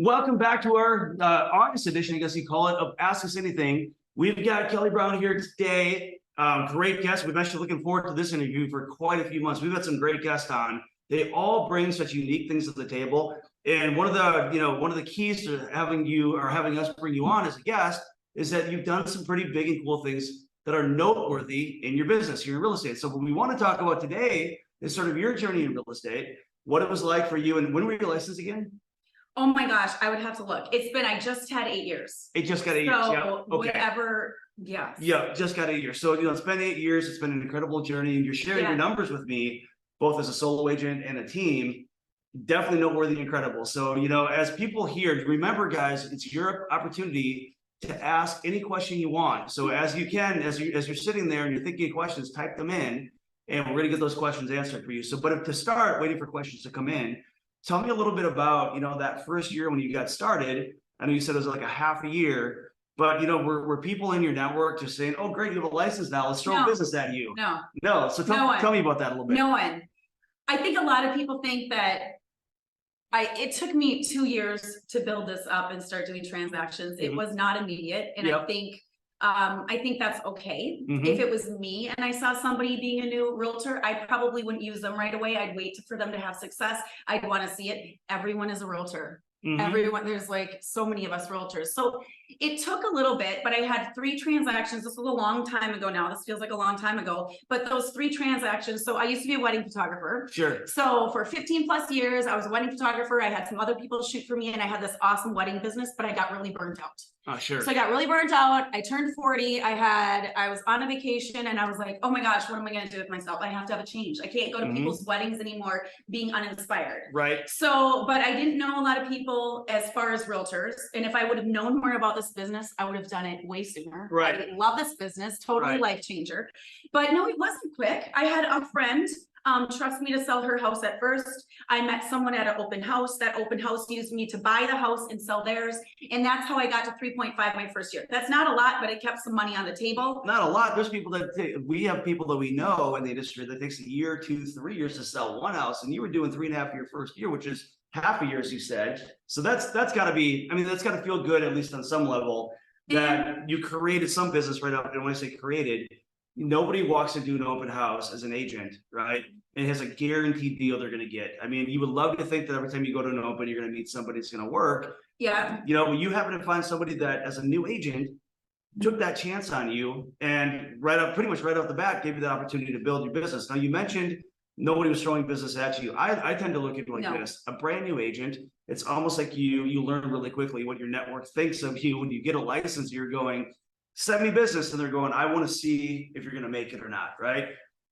Welcome back to our August edition, I guess you call it, of Ask Us Anything. We've got Kelly Brown here today. Great guest. We've actually looking forward to this interview for quite a few months. We've had some great guests on. They all bring such unique things to the table. And one of the keys to having you or having us bring you on as a guest is that you've done some pretty big and cool things that are noteworthy in your business, here in real estate. So what we want to talk about today is sort of your journey in real estate, what it was like for you, and when were you licensed again? Oh my gosh, I would have to look. I just had 8 years. It just got 8 years. Yeah. Okay. Yeah. Yeah, just got 8 years. So, it's been 8 years. It's been an incredible journey. And you're sharing your numbers with me, both as a solo agent and a team. Definitely noteworthy and incredible. So, as people here, remember, guys, it's your opportunity to ask any question you want. So as you're sitting there and you're thinking of questions, type them in, and we're going to get those questions answered for you. So, but to start waiting for questions to come in, tell me a little bit about, that first year when you got started. I know you said it was like a half a year, but, were people in your network just saying, oh, great, you have a license now, let's throw a business at you? No. So tell me about that a little bit. No one. I think a lot of people think that it took me 2 years to build this up and start doing transactions. It was not immediate. And I think that's okay. If it was me and I saw somebody being a new realtor, I probably wouldn't use them right away. I'd wait for them to have success. I'd want to see it. Everyone is a realtor. Everyone, there's like so many of us realtors. So it took a little bit, but I had 3 transactions. This was a long time ago now. This feels like a long time ago, but those 3 transactions. So I used to be a wedding photographer. Sure. So for 15 plus years, I was a wedding photographer. I had some other people shoot for me and I had this awesome wedding business, but I got really burnt out. Oh, sure. So I got really burnt out. I turned 40. I was on a vacation and I was like, oh my gosh, what am I going to do with myself? I have to have a change. I can't go to people's weddings anymore being uninspired. Right. So, but I didn't know a lot of people as far as realtors. And if I would have known more about this business, I would have done it way sooner. Right. I love this business, totally life changer. But no, it wasn't quick. I had a friend trust me to sell her house at first. I met someone at an open house. That open house used me to buy the house and sell theirs. And that's how I got to 3.5 my first year. That's not a lot, but it kept some money on the table. Not a lot. There's people we have people that we know in the industry that takes a year, 2, 3 years to sell one house. And you were doing 3.5 your first year, which is half a year, as you said. So that's gotta be, that's gotta feel good, at least on some level, that you created some business right up. And when I say created, nobody walks into an open house as an agent, right? And has a guaranteed deal they're going to get. You would love to think that every time you go to an open, you're going to meet somebody that's going to work. Yeah. When you happen to find somebody that, as a new agent, took that chance on you and pretty much right off the bat, gave you the opportunity to build your business. Now, you mentioned nobody was throwing business at you. I tend to look at it like this: a brand new agent, it's almost like you learn really quickly what your network thinks of you. When you get a license, you're going, send me business, and they're going, I want to see if you're going to make it or not, right?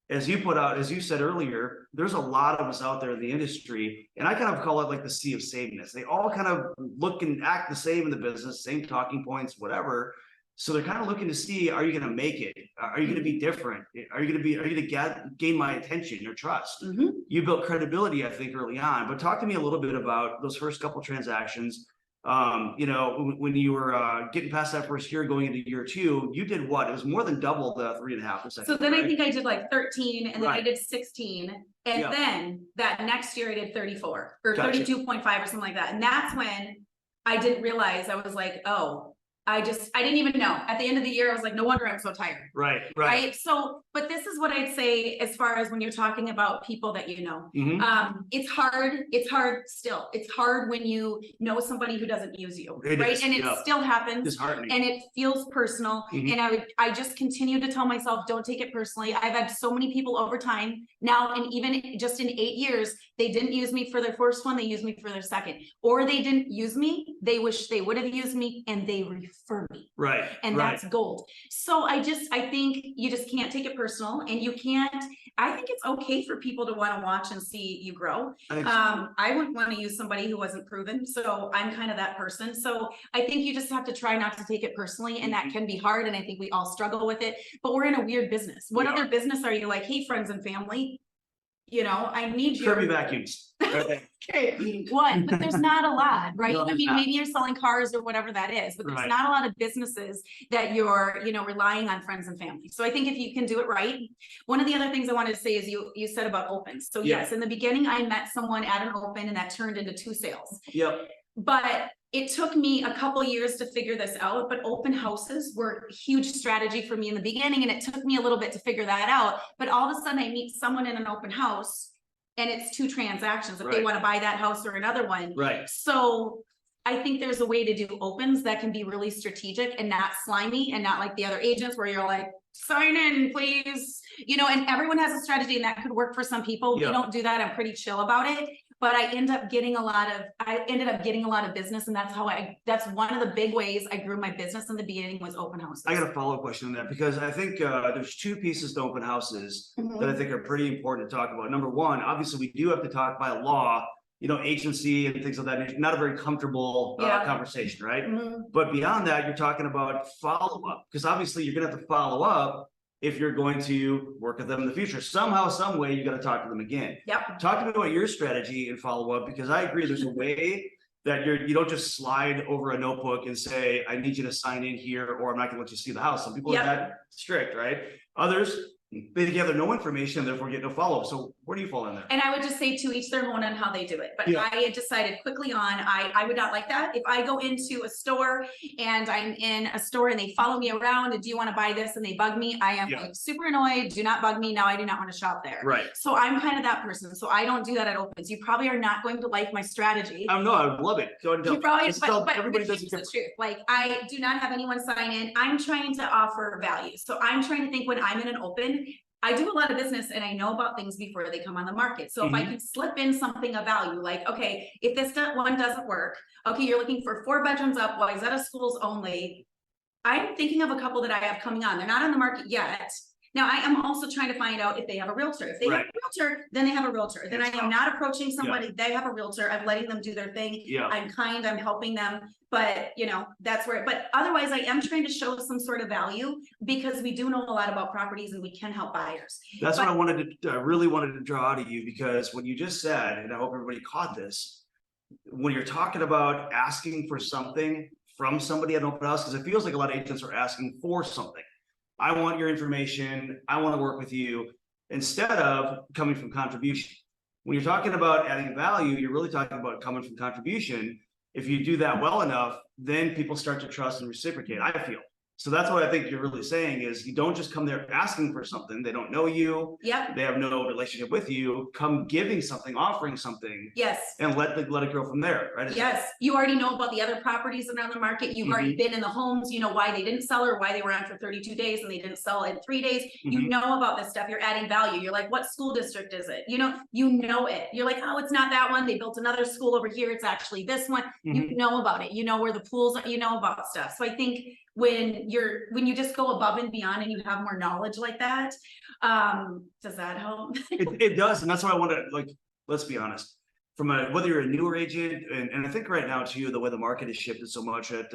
As you said earlier, there's a lot of us out there in the industry, and I kind of call it like the sea of sameness. They all kind of look and act the same in the business, same talking points, whatever. So they're kind of looking to see, are you going to make it? Are you going to be different? Are you going to gain my attention, your trust? You built credibility, I think, early on. But talk to me a little bit about those first couple transactions. When you were getting past that first year, going into year 2, you did what? It was more than double the 3.5%. So then I think I did like 13, and then I did 16. And then that next year I did 34 or 32.5 or something like that. And that's when I didn't realize, I was like, oh, I didn't even know. At the end of the year, I was like, no wonder I'm so tired. Right. So, but this is what I'd say as far as when you're talking about people that it's hard. It's hard still. It's hard when you know somebody who doesn't use you, right? And it still happens, and it feels personal. And I just continue to tell myself, don't take it personally. I've had so many people over time now, and even just in 8 years, they didn't use me for their first one. They used me for their second, or they didn't use me. They wish they would have used me, and they refer me. Right. And that's gold. So I think you just can't take it personal, and I think it's okay for people to want to watch and see you grow. I wouldn't want to use somebody who wasn't proven. So I'm kind of that person. So I think you just have to try not to take it personally, and that can be hard. And I think we all struggle with it, but we're in a weird business. What other business are you like, hey, friends and family, I need you. Kirby vacuums. Okay, what? But there's not a lot, right? No, maybe you're selling cars or whatever that is, but there's not a lot of businesses that you're, relying on friends and family. So I think if you can do it right. One of the other things I wanted to say is you said about opens. So yes, in the beginning, I met someone at an open, and that turned into 2 sales. But it took me a couple years to figure this out, but open houses were a huge strategy for me in the beginning. And it took me a little bit to figure that out. But all of a sudden I meet someone in an open house and it's 2 transactions if they want to buy that house or another one. Right. So I think there's a way to do opens that can be really strategic and not slimy and not like the other agents where you're like, sign in, please. You know, and everyone has a strategy and that could work for some people. Yeah. We don't do that. I'm pretty chill about it. But I ended up getting a lot of business. And that's one of the big ways I grew my business in the beginning was open houses. I got a follow-up question on that because I think there's 2 pieces to open houses that I think are pretty important to talk about. Number one, obviously we do have to talk by law, you know, agency and things like that. Not a very comfortable conversation, right? But beyond that, you're talking about follow-up because obviously you're gonna have to follow up if you're going to work with them in the future. Somehow, some way, you got to talk to them again. Yep. Talk to me about your strategy and follow-up, because I agree there's a way that you don't just slide over a notebook and say, I need you to sign in here, or I'm not gonna let you see the house. Some people are that strict, right? Others, they gather no information, therefore get no follow-up. So where do you fall in there? And I would just say to each their own on how they do it. But I had decided quickly on, I would not like that. If I go into a store and I'm in a store and they follow me around and do you want to buy this and they bug me, I am like super annoyed. Do not bug me. Now I do not want to shop there. Right. So I'm kind of that person. So I don't do that at opens. You probably are not going to like my strategy. No, I would love it. Go ahead and you probably, but everybody does the truth. Like I do not have anyone sign in. I'm trying to offer value. So I'm trying to think when I'm in an open, I do a lot of business and I know about things before they come on the market. So if I can slip in something of value, like, okay, if this one doesn't work, okay, you're looking for 4 bedrooms up, Wayzata schools only. I'm thinking of a couple that I have coming on. They're not on the market yet. Now I am also trying to find out if they have a realtor. If they have a realtor, then they have a realtor. Then I am not approaching somebody, they have a realtor. I'm letting them do their thing. I'm kind, I'm helping them. But you know, that's where, but otherwise I am trying to show some sort of value because we do know a lot about properties and we can help buyers. That's what I wanted to, I really wanted to draw out of you, because what you just said, and I hope everybody caught this, when you're talking about asking for something from somebody at an open house, because it feels like a lot of agents are asking for something. I want your information. I want to work with you, instead of coming from contribution. When you're talking about adding value, you're really talking about coming from contribution. If you do that well enough, then people start to trust and reciprocate, I feel. So that's what I think you're really saying is you don't just come there asking for something. They don't know you. They have no relationship with you. Come giving something, offering something. And let it grow from there, right? You already know about the other properties that are on the market. You've already been in the homes. You know why they didn't sell or why they were on for 32 days and they didn't sell in 3 days. You know about this stuff. You're adding value. You're like, what school district is it? You know it. You're like, oh, it's not that one. They built another school over here. It's actually this one. You know about it. You know where the pools are. You know about stuff. So I think when you just go above and beyond and you have more knowledge like that, does that help? It does. And that's why I want to, like, let's be honest, from whether you're a newer agent, and I think right now too, the way the market has shifted so much that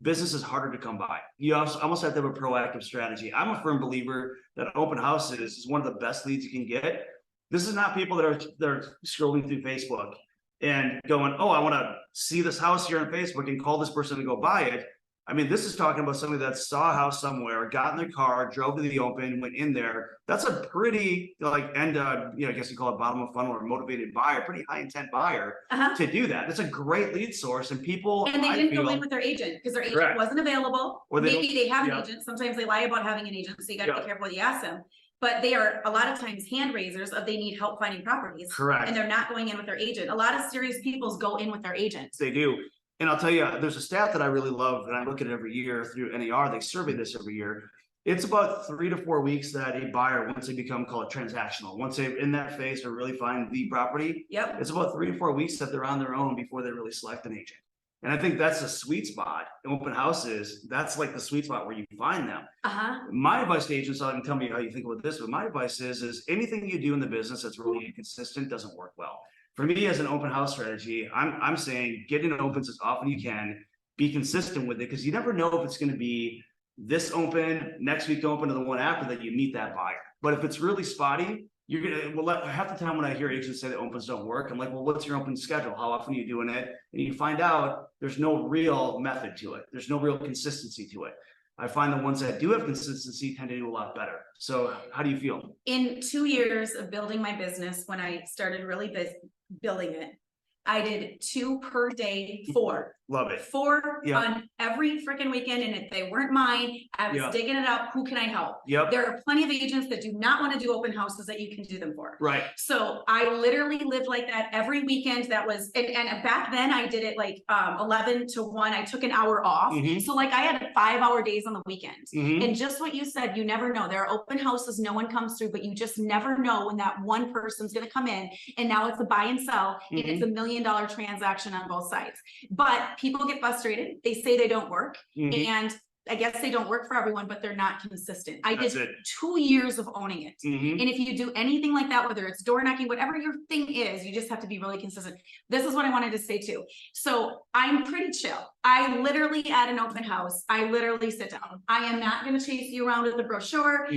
business is harder to come by. You almost have to have a proactive strategy. I'm a firm believer that open houses is one of the best leads you can get. This is not people that are scrolling through Facebook and going, oh, I want to see this house here on Facebook and call this person to go buy it. I mean, this is talking about somebody that saw a house somewhere, got in their car, drove to the open, went in there. That's a pretty I guess you call it bottom of funnel or motivated buyer, pretty high intent buyer to do that. That's a great lead source, and people. And they didn't go in with their agent because their agent wasn't available. Or maybe they have an agent. Sometimes they lie about having an agent, so you got to be careful what you ask them. But they are a lot of times hand raisers of they need help finding properties. And they're not going in with their agent. A lot of serious people go in with their agent. They do. And I'll tell you, there's a stat that I really love, and I look at it every year through NAR. They survey this every year. It's about 3 to 4 weeks that a buyer, once they become, call it transactional, once they're in that phase or really find the property, it's about 3 to 4 weeks that they're on their own before they really select an agent. And I think that's a sweet spot. Open houses, that's like the sweet spot where you find them. My advice to agents, I can tell me how you think about this, but my advice is anything you do in the business that's really inconsistent doesn't work well. For me, as an open house strategy, I'm saying get in opens as often as you can, be consistent with it, because you never know if it's going to be this open, next week open, or the one after that you meet that buyer. But if it's really spotty, you're gonna, half the time when I hear agents say that opens don't work, I'm like, well, what's your open schedule? How often are you doing it? And you find out there's no real method to it. There's no real consistency to it. I find the ones that do have consistency tend to do a lot better. So how do you feel? In 2 years of building my business, when I started really building it, I did 2 per day, 4. Love it. 4 Yeah. on every freaking weekend. And if they weren't mine, I was Yeah. digging it up. Who can I help? Yep. There are plenty of agents that do not want to do open houses that you can do them for. Right. So I literally lived like that every weekend. That was, and back then I did it like 11 to 1. I took an hour off. So like I had 5-hour days on the weekends. And just what you said, you never know. There are open houses, no one comes through, but you just never know when that one person's going to come in. And now it's a buy and sell, and it's $1 million transaction on both sides. But people get frustrated. They say they don't work. And I guess they don't work for everyone, but they're not consistent. I did 2 years of owning it. And if you do anything like that, whether it's door knocking, whatever your thing is, you just have to be really consistent. This is what I wanted to say too. So I'm pretty chill. I literally, at an open house, I literally sit down. I am not going to chase you around with a brochure,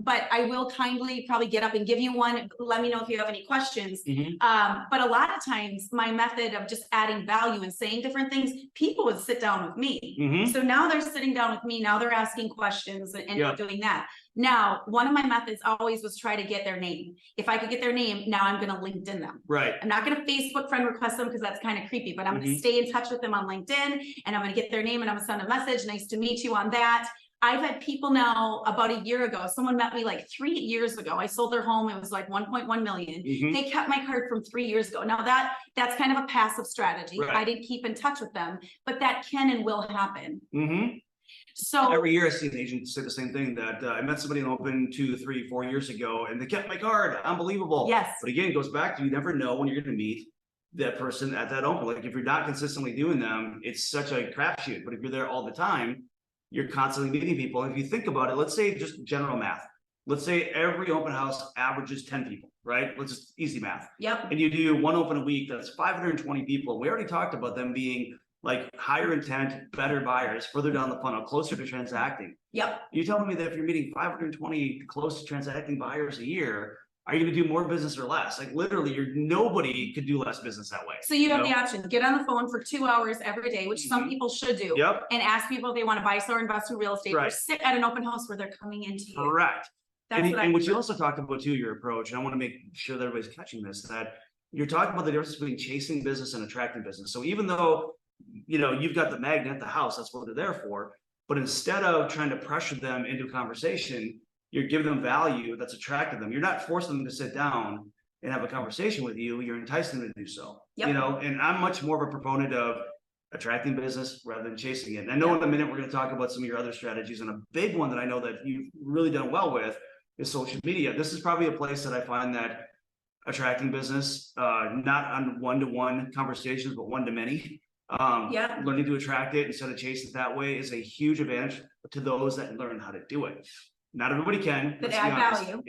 but I will kindly probably get up and give you one. Let me know if you have any questions. But a lot of times my method of just adding value and saying different things, people would sit down with me. So now they're sitting down with me. Now they're asking questions and doing that. Now, one of my methods always was try to get their name. If I could get their name, now I'm going to LinkedIn them. Right. I'm not going to Facebook friend request them because that's kind of creepy, but I'm going to stay in touch with them on LinkedIn, and I'm going to get their name and I'm going to send a message. Nice to meet you on that. I've had people now about a year ago, someone met me like 3 years ago. I sold their home. It was like 1.1 million. They kept my card from 3 years ago. Now that's kind of a passive strategy. I didn't keep in touch with them, but that can and will happen. So every year I see an agent say the same thing, that I met somebody in open 2, 3, 4 years ago and they kept my card. Unbelievable. Yes. But again, it goes back to, you never know when you're going to meet that person at that open. Like if you're not consistently doing them, it's such a crapshoot. But if you're there all the time, you're constantly meeting people. And if you think about it, let's say just general math. Let's say every open house averages 10 people, right? Let's just easy math. Yep. And you do one open a week, that's 520 people. We already talked about them being like higher intent, better buyers, further down the funnel, closer to transacting. Yep. You're telling me that if you're meeting 520 close to transacting buyers a year, are you going to do more business or less? Like literally, nobody could do less business that way. So you have the option to get on the phone for 2 hours every day, which some people should do, and ask people if they want to buy, sell, or invest in real estate, or sit at an open house where they're coming into you. Correct. And what you also talked about too, your approach, and I want to make sure that everybody's catching this, that you're talking about the difference between chasing business and attracting business. So even though you've got the magnet, the house, that's what they're there for. But instead of trying to pressure them into a conversation, you're giving them value that's attracted them. You're not forcing them to sit down and have a conversation with you. You're enticing them to do so. And I'm much more of a proponent of attracting business rather than chasing it. And I know in a minute we're going to talk about some of your other strategies, and a big one that I know that you've really done well with is social media. This is probably a place that I find that attracting business, not on one-to-one conversations, but one-to-many. Learning to attract it instead of chase it that way is a huge advantage to those that learn how to do it. Not everybody can. That add value.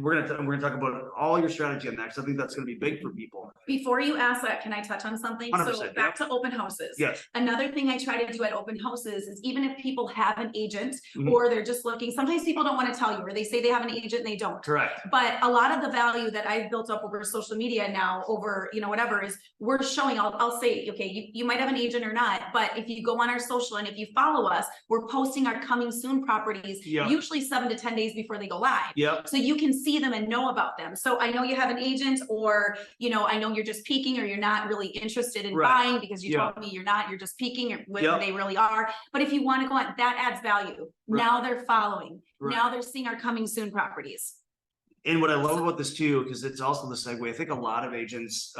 We're gonna talk about all your strategy on that, because I think that's gonna be big for people. Before you ask that, can I touch on something? So back to open houses. Yes. Another thing I try to do at open houses is, even if people have an agent or they're just looking, sometimes people don't want to tell you, or they say they have an agent and they don't. Correct. But a lot of the value that I've built up over social media now, over whatever, is we're showing. I'll say, okay, you might have an agent or not, but if you go on our social and if you follow us, we're posting our coming soon properties usually 7 to 10 days before they go live. Yep. So you can see them and know about them. So I know you have an agent, or, I know you're just peeking, or you're not really interested in buying because you told me you're not, you're just peeking whether they really are. But if you want to go on, that adds value. Now they're following. Now they're seeing our coming soon properties. And what I love about this too, because it's also the segue, I think a lot of agents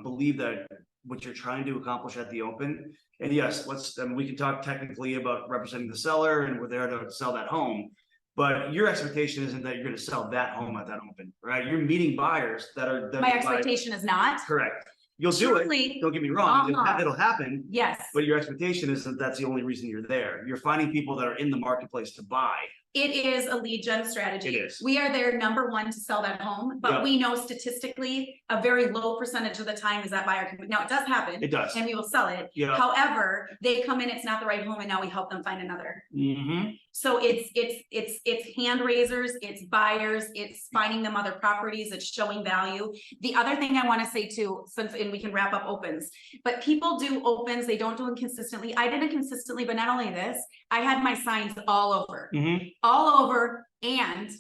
believe that what you're trying to accomplish at the open, and yes, we can talk technically about representing the seller and we're there to sell that home. But your expectation isn't that you're going to sell that home at that open, right? You're meeting buyers that are. My expectation is not. Correct. You'll do it. Don't get me wrong. It'll happen. Yes. But your expectation is that that's the only reason you're there. You're finding people that are in the marketplace to buy. It is a lead gen strategy. It is. We are there, number one, to sell that home, but we know statistically a very low percentage of the time is that buyer. Now it does happen. It does. And we will sell it. However, they come in, it's not the right home, and now we help them find another. So it's hand raisers, it's buyers, it's finding them other properties, it's showing value. The other thing I want to say too, and we can wrap up opens, but people do opens, they don't do them consistently. I did it consistently, but not only this, I had my signs all over, and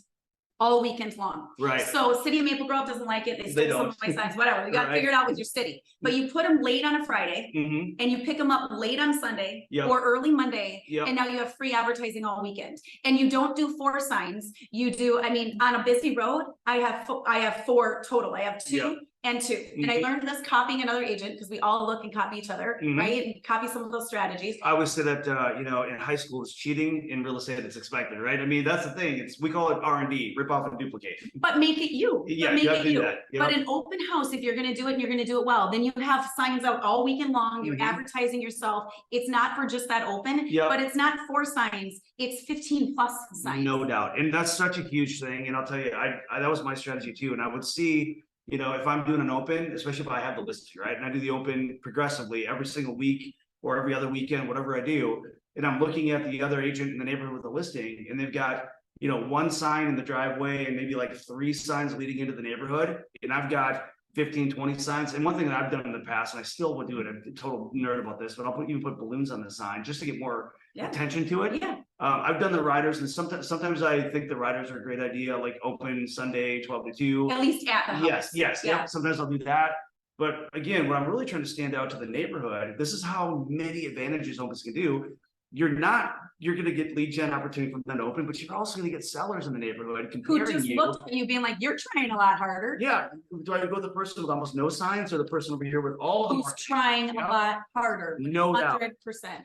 all weekend long. Right. So City of Maple Grove doesn't like it. They stole some of my signs, whatever. You got to figure it out with your city. But you put them late on a Friday and you pick them up late on Sunday or early Monday. And now you have free advertising all weekend. And you don't do 4 signs. You do, I mean, on a busy road, I have 4 total. I have 2 and 2. And I learned this copying another agent because we all look and copy each other, right? And copy some of those strategies. I always say that, you know, in high school it's cheating, in real estate it's expected, right? I mean, that's the thing. We call it R&D, rip off and duplicate. But make it you. Yeah, make you it you. that. But an open house, if you're going to do it and you're going to do it well, then you have signs out all weekend long. You're advertising yourself. It's not for just that open, but it's not 4 signs. It's 15 plus signs. No doubt. And that's such a huge thing. And I'll tell you, I that was my strategy too. And I would see, you know, if I'm doing an open, especially if I have the listing, right? And I do the open progressively every single week or every other weekend, whatever I do. And I'm looking at the other agent in the neighborhood with the listing, and they've got, you know, 1 sign in the driveway and maybe like 3 signs leading into the neighborhood. And I've got 15, 20 signs. And one thing that I've done in the past, and I still would do it, I'm a total nerd about this, but I'll even put balloons on the sign just to get more attention to it. I've done the riders, and sometimes I think the riders are a great idea, like open Sunday 12 to 2. At least at the house. Yes. Sometimes I'll do that. But again, what I'm really trying to stand out to the neighborhood, this is how many advantages opens can do. You're going to get lead gen opportunity from that open, but you're also going to get sellers in the neighborhood who just look at you being like, you're trying a lot harder. Yeah. Do I go with the person with almost no signs, or the person over here with all the who's trying a lot harder? No doubt. 100%.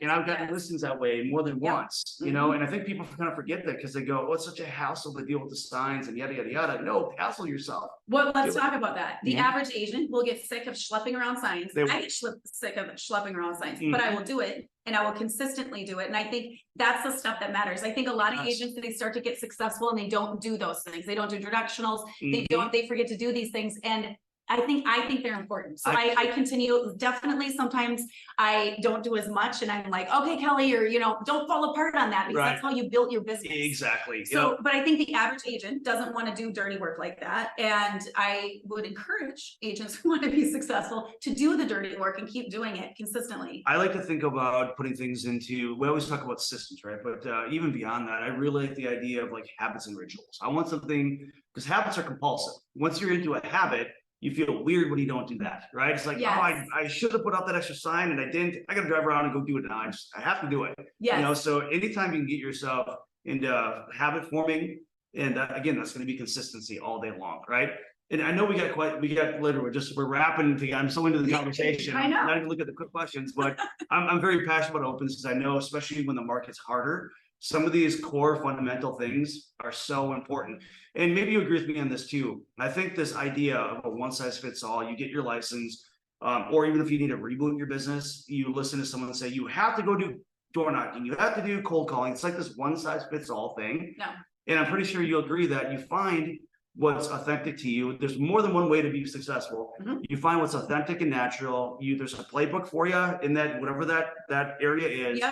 And I've gotten listings that way more than once, you know, and I think people kind of forget that because they go, oh, it's such a hassle to deal with the signs and yada, yada, yada. No, hassle yourself. Well, let's talk about that. The average agent will get sick of schlepping around signs. I get sick of schlepping around signs, but I will do it. And I will consistently do it. And I think that's the stuff that matters. I think a lot of agents, they start to get successful and they don't do those things. They don't do introductionals. They forget to do these things. And I think they're important. So I continue. Definitely sometimes I don't do as much and I'm like, okay, Kelly, or, you know, don't fall apart on that, because that's how you built your business. Exactly. So, but I think the average agent doesn't want to do dirty work like that. And I would encourage agents who want to be successful to do the dirty work and keep doing it consistently. I like to think about putting things into, we always talk about systems, right? But even beyond that, I really like the idea of like habits and rituals. I want something, because habits are compulsive. Once you're into a habit, you feel weird when you don't do that, right? It's like, oh, I should have put out that extra sign and I didn't. I got to drive around and go do it now. I have to do it. You know, so anytime you can get yourself into habit forming, and again, that's going to be consistency all day long, right? And I know we got later. We're wrapping. I'm so into the conversation. I know. I'm not even looking at the quick questions, but I'm very passionate about opens because I know, especially when the market's harder, some of these core fundamental things are so important. And maybe you agree with me on this too. I think this idea of a one size fits all, you get your license, or even if you need to reboot your business, you listen to someone say, you have to go do door knocking, you have to do cold calling. It's like this one size fits all thing. No. And I'm pretty sure you'll agree that you find what's authentic to you. There's more than one way to be successful. You find what's authentic and natural. There's a playbook for you in that, whatever that area is.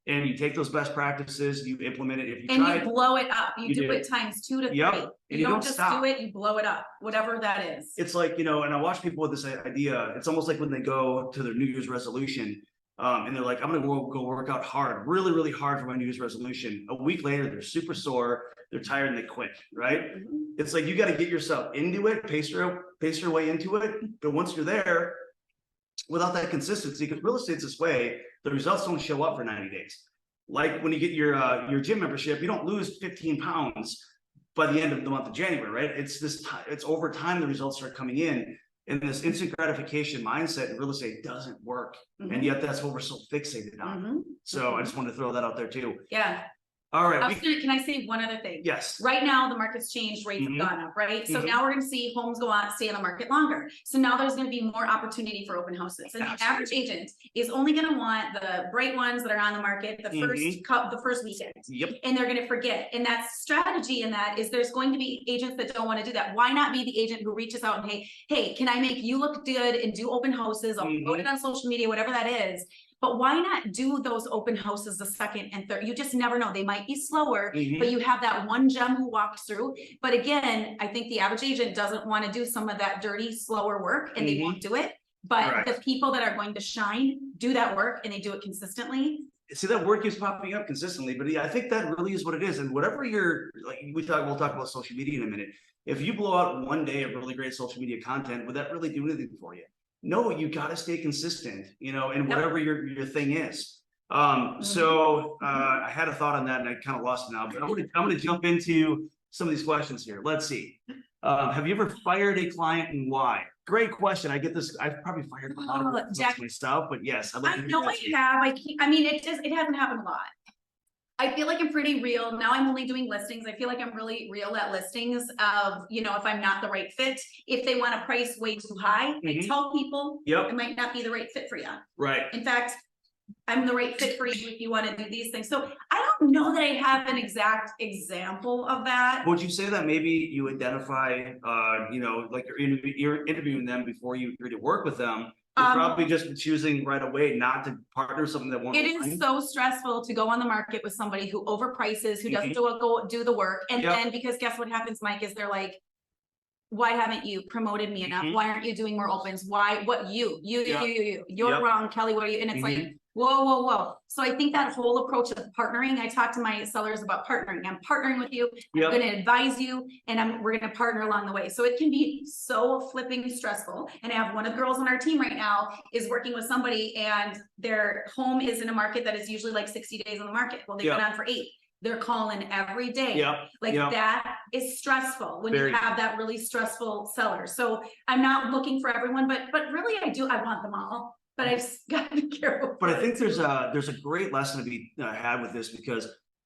And you take those best practices, you implement it. If you try, you blow it up. You do it times 2 to 3. And you don't just do it, you blow it up, whatever that is. It's like, you know, and I watch people with this idea. It's almost like when they go to their New Year's resolution, and they're like, I'm gonna go work out hard, really, really hard for my New Year's resolution. A week later, they're super sore, they're tired, and they quit, right? It's like, you got to get yourself into it, pace your way into it. But once you're there, without that consistency, because real estate's this way, the results don't show up for 90 days. Like when you get your gym membership, you don't lose 15 pounds by the end of the month of January, right? It's over time the results start coming in. And this instant gratification mindset in real estate doesn't work. And yet that's what we're so fixated on. So I just wanted to throw that out there too. Yeah. All right. Can I say one other thing? Yes. Right now, the market's changed, rates have gone up, right? So now we're going to see homes go on, stay on the market longer. So now there's going to be more opportunity for open houses. And the average agent is only going to want the bright ones that are on the market the first weekend. And they're going to forget. And that strategy in that is there's going to be agents that don't want to do that. Why not be the agent who reaches out and hey, can I make you look good and do open houses? I'll put it on social media, whatever that is. But why not do those open houses the second and third? You just never know. They might be slower, but you have that one gem who walked through. But again, I think the average agent doesn't want to do some of that dirty, slower work, and they won't do it. But the people that are going to shine do that work and they do it consistently. see that word keeps popping up consistently, but yeah, I think that really is what it is. And whatever you're like, we'll talk about social media in a minute. If you blow out one day of really great social media content, would that really do anything for you? No, you got to stay consistent, you know, and whatever your thing is. So I had a thought on that and I kind of lost it now, but I'm gonna jump into some of these questions here. Let's see. Have you ever fired a client and why? Great question. I get this. I've probably fired a lot of Jack, myself, but yes, I know I have. I mean, it hasn't happened a lot. I feel like I'm pretty real. Now I'm only doing listings. I feel like I'm really real at listings of, you know, if I'm not the right fit, if they want a price way too high, I tell people it might not be the right fit for you. Right. In fact, I'm the right fit for you if you want to do these things. So I don't know that I have an exact example of that. Would you say that maybe you identify, you know, like you're interviewing them before you agree to work with them? You're probably just choosing right away not to partner with something that won't. It is so stressful to go on the market with somebody who overprices, who doesn't go do the work. And then because guess what happens, Mike, is they're like, why haven't you promoted me enough? Why aren't you doing more opens? Why, what you're wrong, Kelly, what are you? And it's like, whoa. So I think that whole approach of partnering, I talk to my sellers about partnering. I'm partnering with you. I'm going to advise you and we're going to partner along the way. So it can be so flipping stressful. And I have one of the girls on our team right now is working with somebody and their home is in a market that is usually like 60 days on the market. Well, they've been on for 8. They're calling every day. That is stressful when you have that really stressful seller. So I'm not looking for everyone, but really I want them all. But I just got to be careful. But I think there's a great lesson to be had with this, because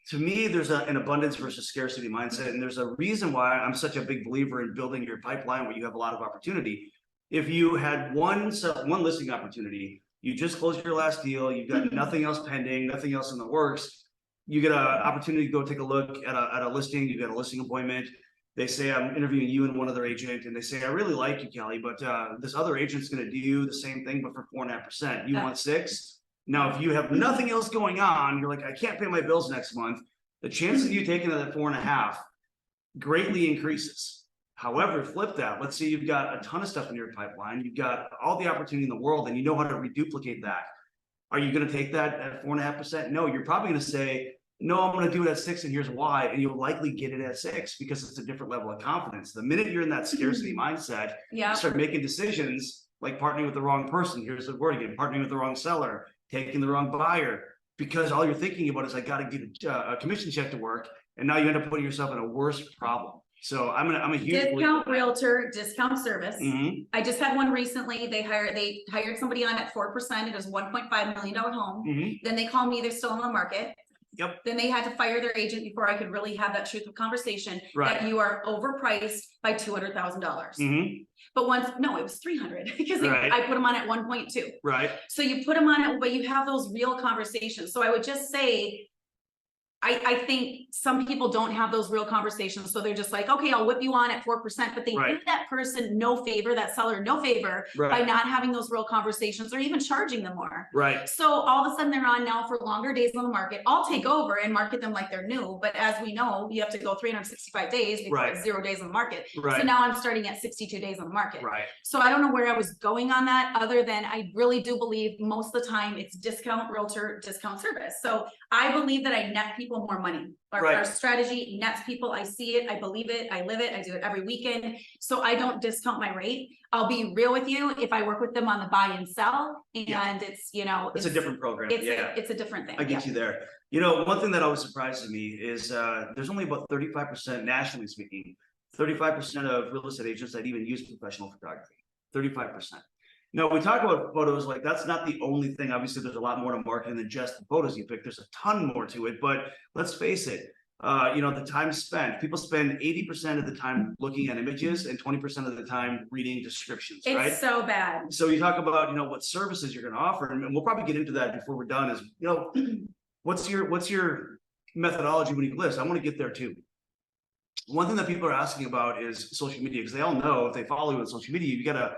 to me, there's an abundance versus scarcity mindset. And there's a reason why I'm such a big believer in building your pipeline where you have a lot of opportunity. If you had one listing opportunity, you just closed your last deal, you've got nothing else pending, nothing else in the works, you get an opportunity to go take a look at a listing, you get a listing appointment. They say, I'm interviewing you and one other agent, and they say, I really like you, Kelly, but this other agent's going to do the same thing, but for 4.5%. You want 6? Now, if you have nothing else going on, you're like, I can't pay my bills next month. The chances of you taking that 4.5 greatly increases. However, flip that. Let's say you've got a ton of stuff in your pipeline. You've got all the opportunity in the world, and you know how to reduplicate that. Are you going to take that at 4.5%? No, you're probably going to say, no, I'm going to do it at 6, and here's why. And you'll likely get it at 6 because it's a different level of confidence. The minute you're in that scarcity mindset, you start making decisions like partnering with the wrong person. Here's the word again, partnering with the wrong seller, taking the wrong buyer, because all you're thinking about is I got to get a commission check to work. And now you end up putting yourself in a worse problem. So I'm a huge discount realtor, discount service. I just had one recently. They hired somebody on at 4%. It was $1.5 million home. Then they called me, they're still on the market. Then they had to fire their agent before I could really have that truth of conversation that you are overpriced by $200,000. But it was 300 because I put them on at 1.2. So you put them on it, but you have those real conversations. So I would just say, I think some people don't have those real conversations. So they're just like, okay, I'll whip you on at 4%, but they do that person no favor, that seller no favor by not having those real conversations or even charging them more. So all of a sudden they're on now for longer days on the market. I'll take over and market them like they're new. But as we know, you have to go 365 days before it's 0 days on the market. So now I'm starting at 62 days on the market. So I don't know where I was going on that, other than I really do believe most of the time it's discount realtor, discount service. So I believe that I net people more money. Our strategy nets people. I see it. I believe it. I live it. I do it every weekend. So I don't discount my rate. I'll be real with you. If I work with them on the buy and sell, and it's, you know, it's a different program. It's a different thing. I get you there. You know, one thing that always surprises me is there's only about 35%, nationally speaking, 35% of real estate agents that even use professional photography. 35%. No, we talk about photos, like that's not the only thing. Obviously, there's a lot more to marketing than just the photos you pick. There's a ton more to it, but let's face it, you know, the time spent, people spend 80% of the time looking at images and 20% of the time reading descriptions, it's so bad. So you talk about, you know, what services you're going to offer, and we'll probably get into that before we're done, is, you know, what's your methodology when you list? I want to get there too. One thing that people are asking about is social media, because they all know if they follow you on social media, you got a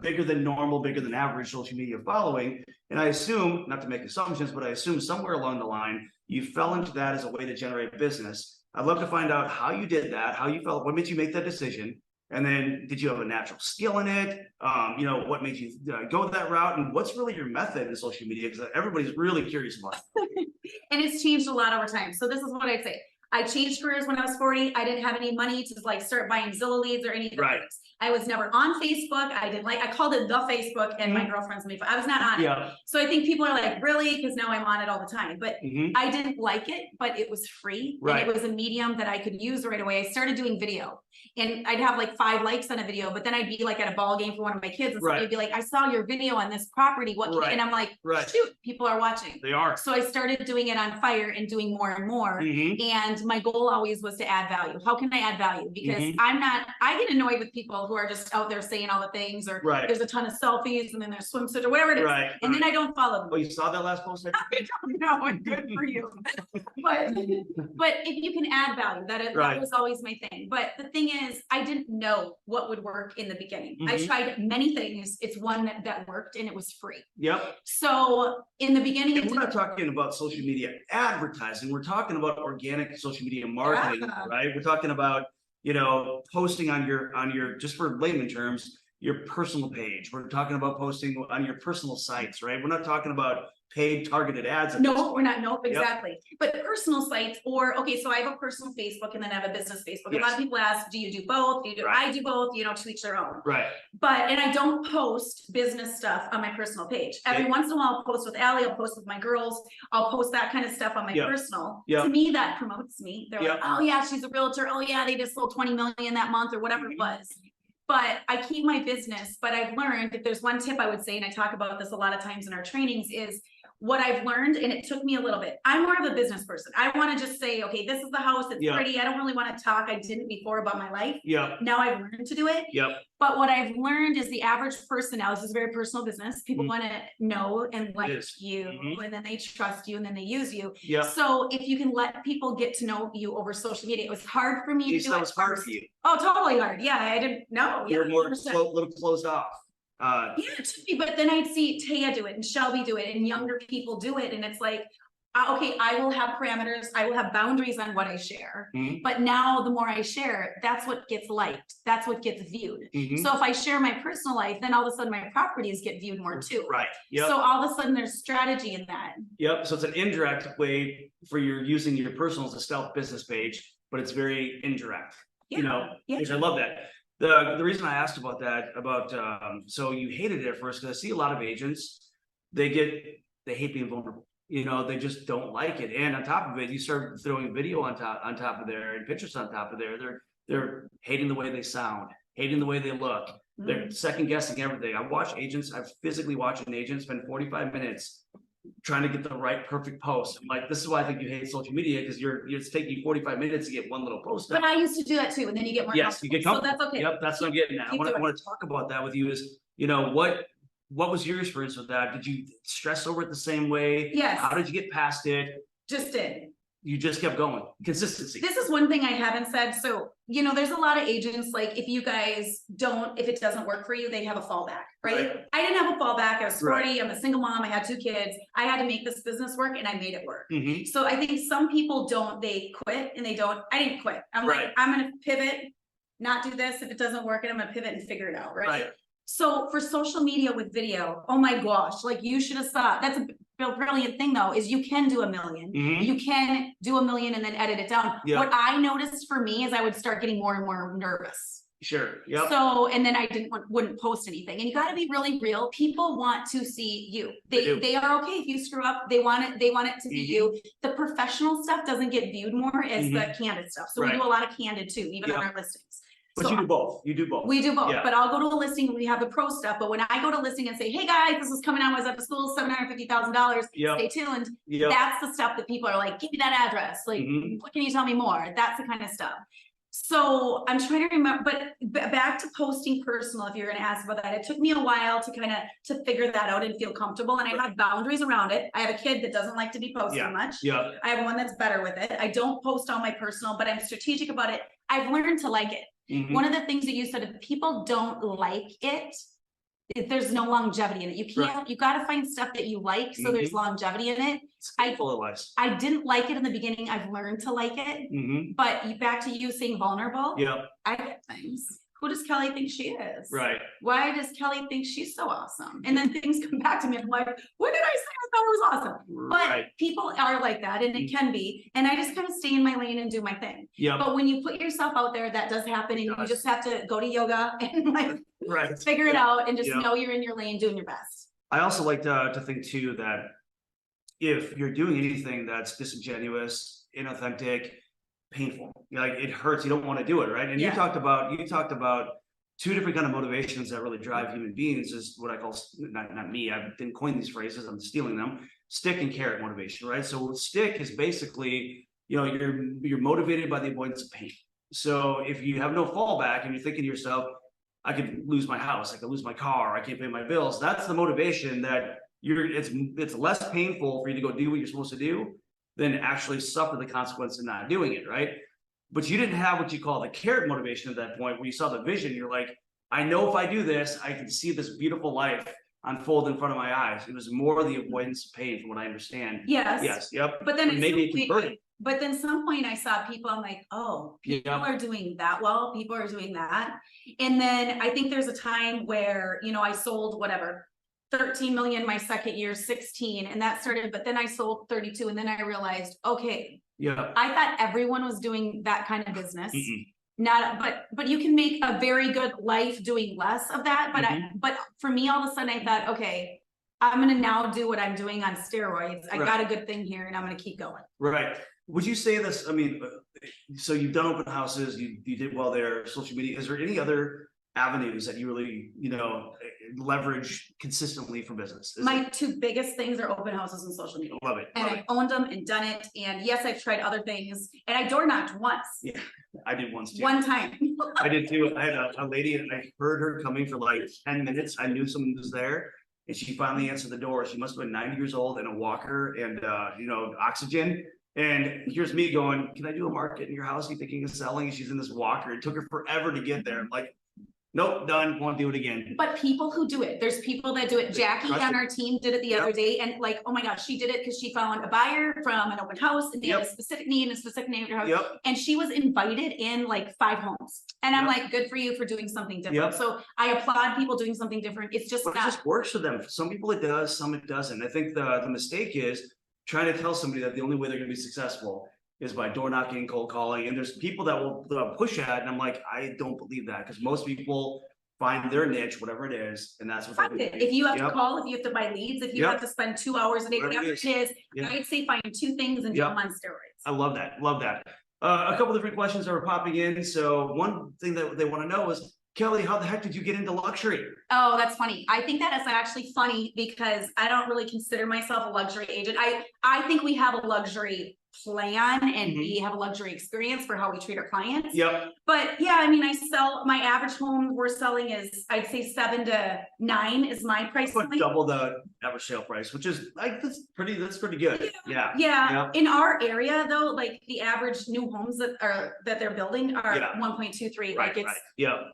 bigger than normal, bigger than average social media following. And I assume, not to make assumptions, but I assume somewhere along the line, you fell into that as a way to generate business. I'd love to find out how you did that, how you felt, what made you make that decision, And then did you have a natural skill in it? You know, what made you go that route? And what's really your method in social media? Because everybody's really curious about it. And it's changed a lot over time. So this is what I'd say. I changed careers when I was 40. I didn't have any money to like start buying Zillow leads or any of the things. I was never on Facebook. I called it the Facebook, and my girlfriend's made. I was not on it. So I think people are like, really? Because now I'm on it all the time. But I didn't like it, but it was free. And it was a medium that I could use right away. I started doing video, and I'd have like 5 likes on a video, but then I'd be like at a ball game for one of my kids, and somebody would be like, I saw your video on this property. What can, and I'm like, shoot, people are watching. They are. So I started doing it on fire and doing more and more. And my goal always was to add value. How can I add value? Because I get annoyed with people who are just out there saying all the things, or there's a ton of selfies and then there's swimsuits or whatever it is. And then I don't follow them. Oh, you saw that last post? I don't know, and good for you. But if you can add value, that was always my thing. But the thing is, I didn't know what would work in the beginning. I tried many things. It's one that worked, and it was free. So in the beginning, we're not talking about social media advertising. We're talking about organic social media marketing, right? We're talking about, you know, posting on your, just for layman terms, your personal page. We're talking about posting on your personal sites, right? We're not talking about paid targeted ads. No, we're not. Nope, exactly. But personal sites, or okay, so I have a personal Facebook and then I have a business Facebook. A lot of people ask, do you do both? Do you do? I do both. You know, to each their own. But and I don't post business stuff on my personal page. Every once in a while, I'll post with Allie. I'll post with my girls. I'll post that kind of stuff on my personal. To me, that promotes me. They're like, oh yeah, she's a realtor. Oh yeah, they just sold 20 million that month or whatever it was. But I keep my business. But I've learned, if there's one tip I would say, and I talk about this a lot of times in our trainings, is what I've learned, and it took me a little bit. I'm more of a business person. I want to just say, okay, this is the house. It's pretty. I don't really want to talk. I didn't before about my life. Now I've learned to do it. But what I've learned is the average person now, this is a very personal business. People want to know and like you, and then they trust you, and then they use you. So if you can let people get to know you over social media, it was hard for me to do it. It was hard for you. Oh, totally hard. Yeah, I didn't know. You're more little closed off. Yeah, it should be, but then I'd see Taya do it and Shelby do it and younger people do it, and it's like, okay, I will have parameters, I will have boundaries on what I share. But now the more I share, that's what gets liked, that's what gets viewed. So if I share my personal life, then all of a sudden my properties get viewed more too. So all of a sudden there's strategy in that. So it's an indirect way for using your personal as a stealth business page, but it's very indirect. You know, which I love that. The reason I asked about that, so you hated it at first, because I see a lot of agents, they hate being vulnerable. You know, they just don't like it. And on top of it, you start throwing video on top of there and pictures on top of there. They're hating the way they sound, hating the way they look. They're second guessing everything. I physically watch an agent spend 45 minutes trying to get the right perfect post. I'm like, this is why I think you hate social media, because it's taking you 45 minutes to get one little post done. But I used to do that too, and then you get more. Yes, you get comfortable. So that's okay. That's what I'm getting at. I want to talk about that with you. Is, you know, what was your experience with that? Did you stress over it the same way? Yes. How did you get past it? Just did. You just kept going. Consistency. This is one thing I haven't said. So, you know, there's a lot of agents, like, if it doesn't work for you, they have a fallback, right? I didn't have a fallback. I was 40. I'm a single mom. I had 2 kids. I had to make this business work, and I made it work. So I think some people they quit, and I didn't quit. I'm like, I'm going to pivot, not do this. If it doesn't work, and I'm going to pivot and figure it out. Right. So for social media with video, oh my gosh, like, you should have saw. That's a brilliant thing though, is you can do 1 million. You can do 1 million and then edit it down. What I noticed for me is I would start getting more and more nervous. So, and then I wouldn't post anything. And you got to be really real. People want to see you. They are okay if you screw up. They want it to be you. The professional stuff doesn't get viewed more as the candid stuff. So we do a lot of candid too, even on our listings. But you do both. You do both. We do both. But I'll go to a listing. We have the pro stuff. But when I go to a listing and say, "Hey guys, this is coming out. Was at the school, $750,000. Stay tuned." That's the stuff that people are like, "Give me that address. Like, what can you tell me more?" That's the kind of stuff. So I'm trying to remember. But back to posting personal. If you're going to ask about that, it took me a while to figure that out and feel comfortable. And I have boundaries around it. I have a kid that doesn't like to be posted much. I have one that's better with it. I don't post all my personal, but I'm strategic about it. I've learned to like it. One of the things that you said, if people don't like it, there's no longevity in it. You got to find stuff that you like, so there's longevity in it. I didn't like it in the beginning. I've learned to like it. But back to you saying vulnerable. I get things. who does Kelly think she is? Right. Why does Kelly think she's so awesome? And then things come back to me. I'm like, what did I say? I thought it was awesome. But people are like that, and it can be. And I just kind of stay in my lane and do my thing. Yeah. But when you put yourself out there, that does happen, and you just have to go to yoga and like figure it out and just know you're in your lane doing your best. I also like to think too that if you're doing anything that's disingenuous, inauthentic, painful, like it hurts, you don't want to do it, right? And you talked about two different kind of motivations that really drive human beings, is what I call, not me, I didn't coin these phrases, I'm stealing them, stick and carrot motivation, right? So stick is basically, you're motivated by the avoidance of pain. So if you have no fallback and you're thinking to yourself, I could lose my house, I could lose my car, I can't pay my bills, that's the motivation that it's less painful for you to go do what you're supposed to do than actually suffer the consequence of not doing it, right? But you didn't have what you call the carrot motivation at that point, where you saw the vision. You're like, I know if I do this, I can see this beautiful life unfold in front of my eyes. It was more the avoidance of pain, from what I understand. Yes. Yep. But then maybe it converted. But then some point I saw people, I'm like, oh, people are doing that well, people are doing that. And then I think there's a time where, I sold whatever, 13 million my second year, 16, and that started, but then I sold 32, and then I realized, okay, I thought everyone was doing that kind of business. But you can make a very good life doing less of that. But but for me, all of a sudden I thought, okay, I'm gonna now do what I'm doing on steroids. I got a good thing here, and I'm gonna keep going. Right. Would you say this? I mean, so you've done open houses, you did well there, social media. Is there any other avenues that you really, leverage consistently for business? My two biggest things are open houses and social media. Love it. And I've owned them and done it. And yes, I've tried other things. And I door knocked once. Yeah, I did once too. One time. I did too. I had a lady, and I heard her coming for like 10 minutes. I knew someone was there, and she finally answered the door. She must have been 90 years old, in a walker and oxygen. And here's me going, can I do a market in your house? You thinking of selling? She's in this walker. It took her forever to get there. I'm like, nope, done. Won't do it again. But people who do it, there's people that do it. Jackie on our team did it the other day, and like, oh my gosh, she did it because she found a buyer from an open house, and they had a specific need and a specific neighborhood house. And she was invited in like 5 homes. And I'm like, good for you for doing something different. So I applaud people doing something different. It's just it just works for them. For some people it does, some it doesn't. I think the mistake is trying to tell somebody that the only way they're going to be successful is by door knocking and cold calling. And there's people that will push at, and I'm like, I don't believe that, because most people find their niche, whatever it is, and that's what they do. If you have to call, if you have to buy leads, if you have to spend 2 hours a day, whatever it is, I'd say find 2 things and do them on steroids. I love that. Love that. A couple different questions are popping in. So one thing that they want to know is, Kelly, how the heck did you get into luxury? Oh, that's funny. I think that is actually funny because I don't really consider myself a luxury agent. I think we have a luxury plan, and we have a luxury experience for how we treat our clients. But yeah, I mean, my average home we're selling is, I'd say 7 to 9 is my price point. Double the average sale price, which is like, that's pretty good. In our area though, like the average new homes that they're building are 1.23. Like it's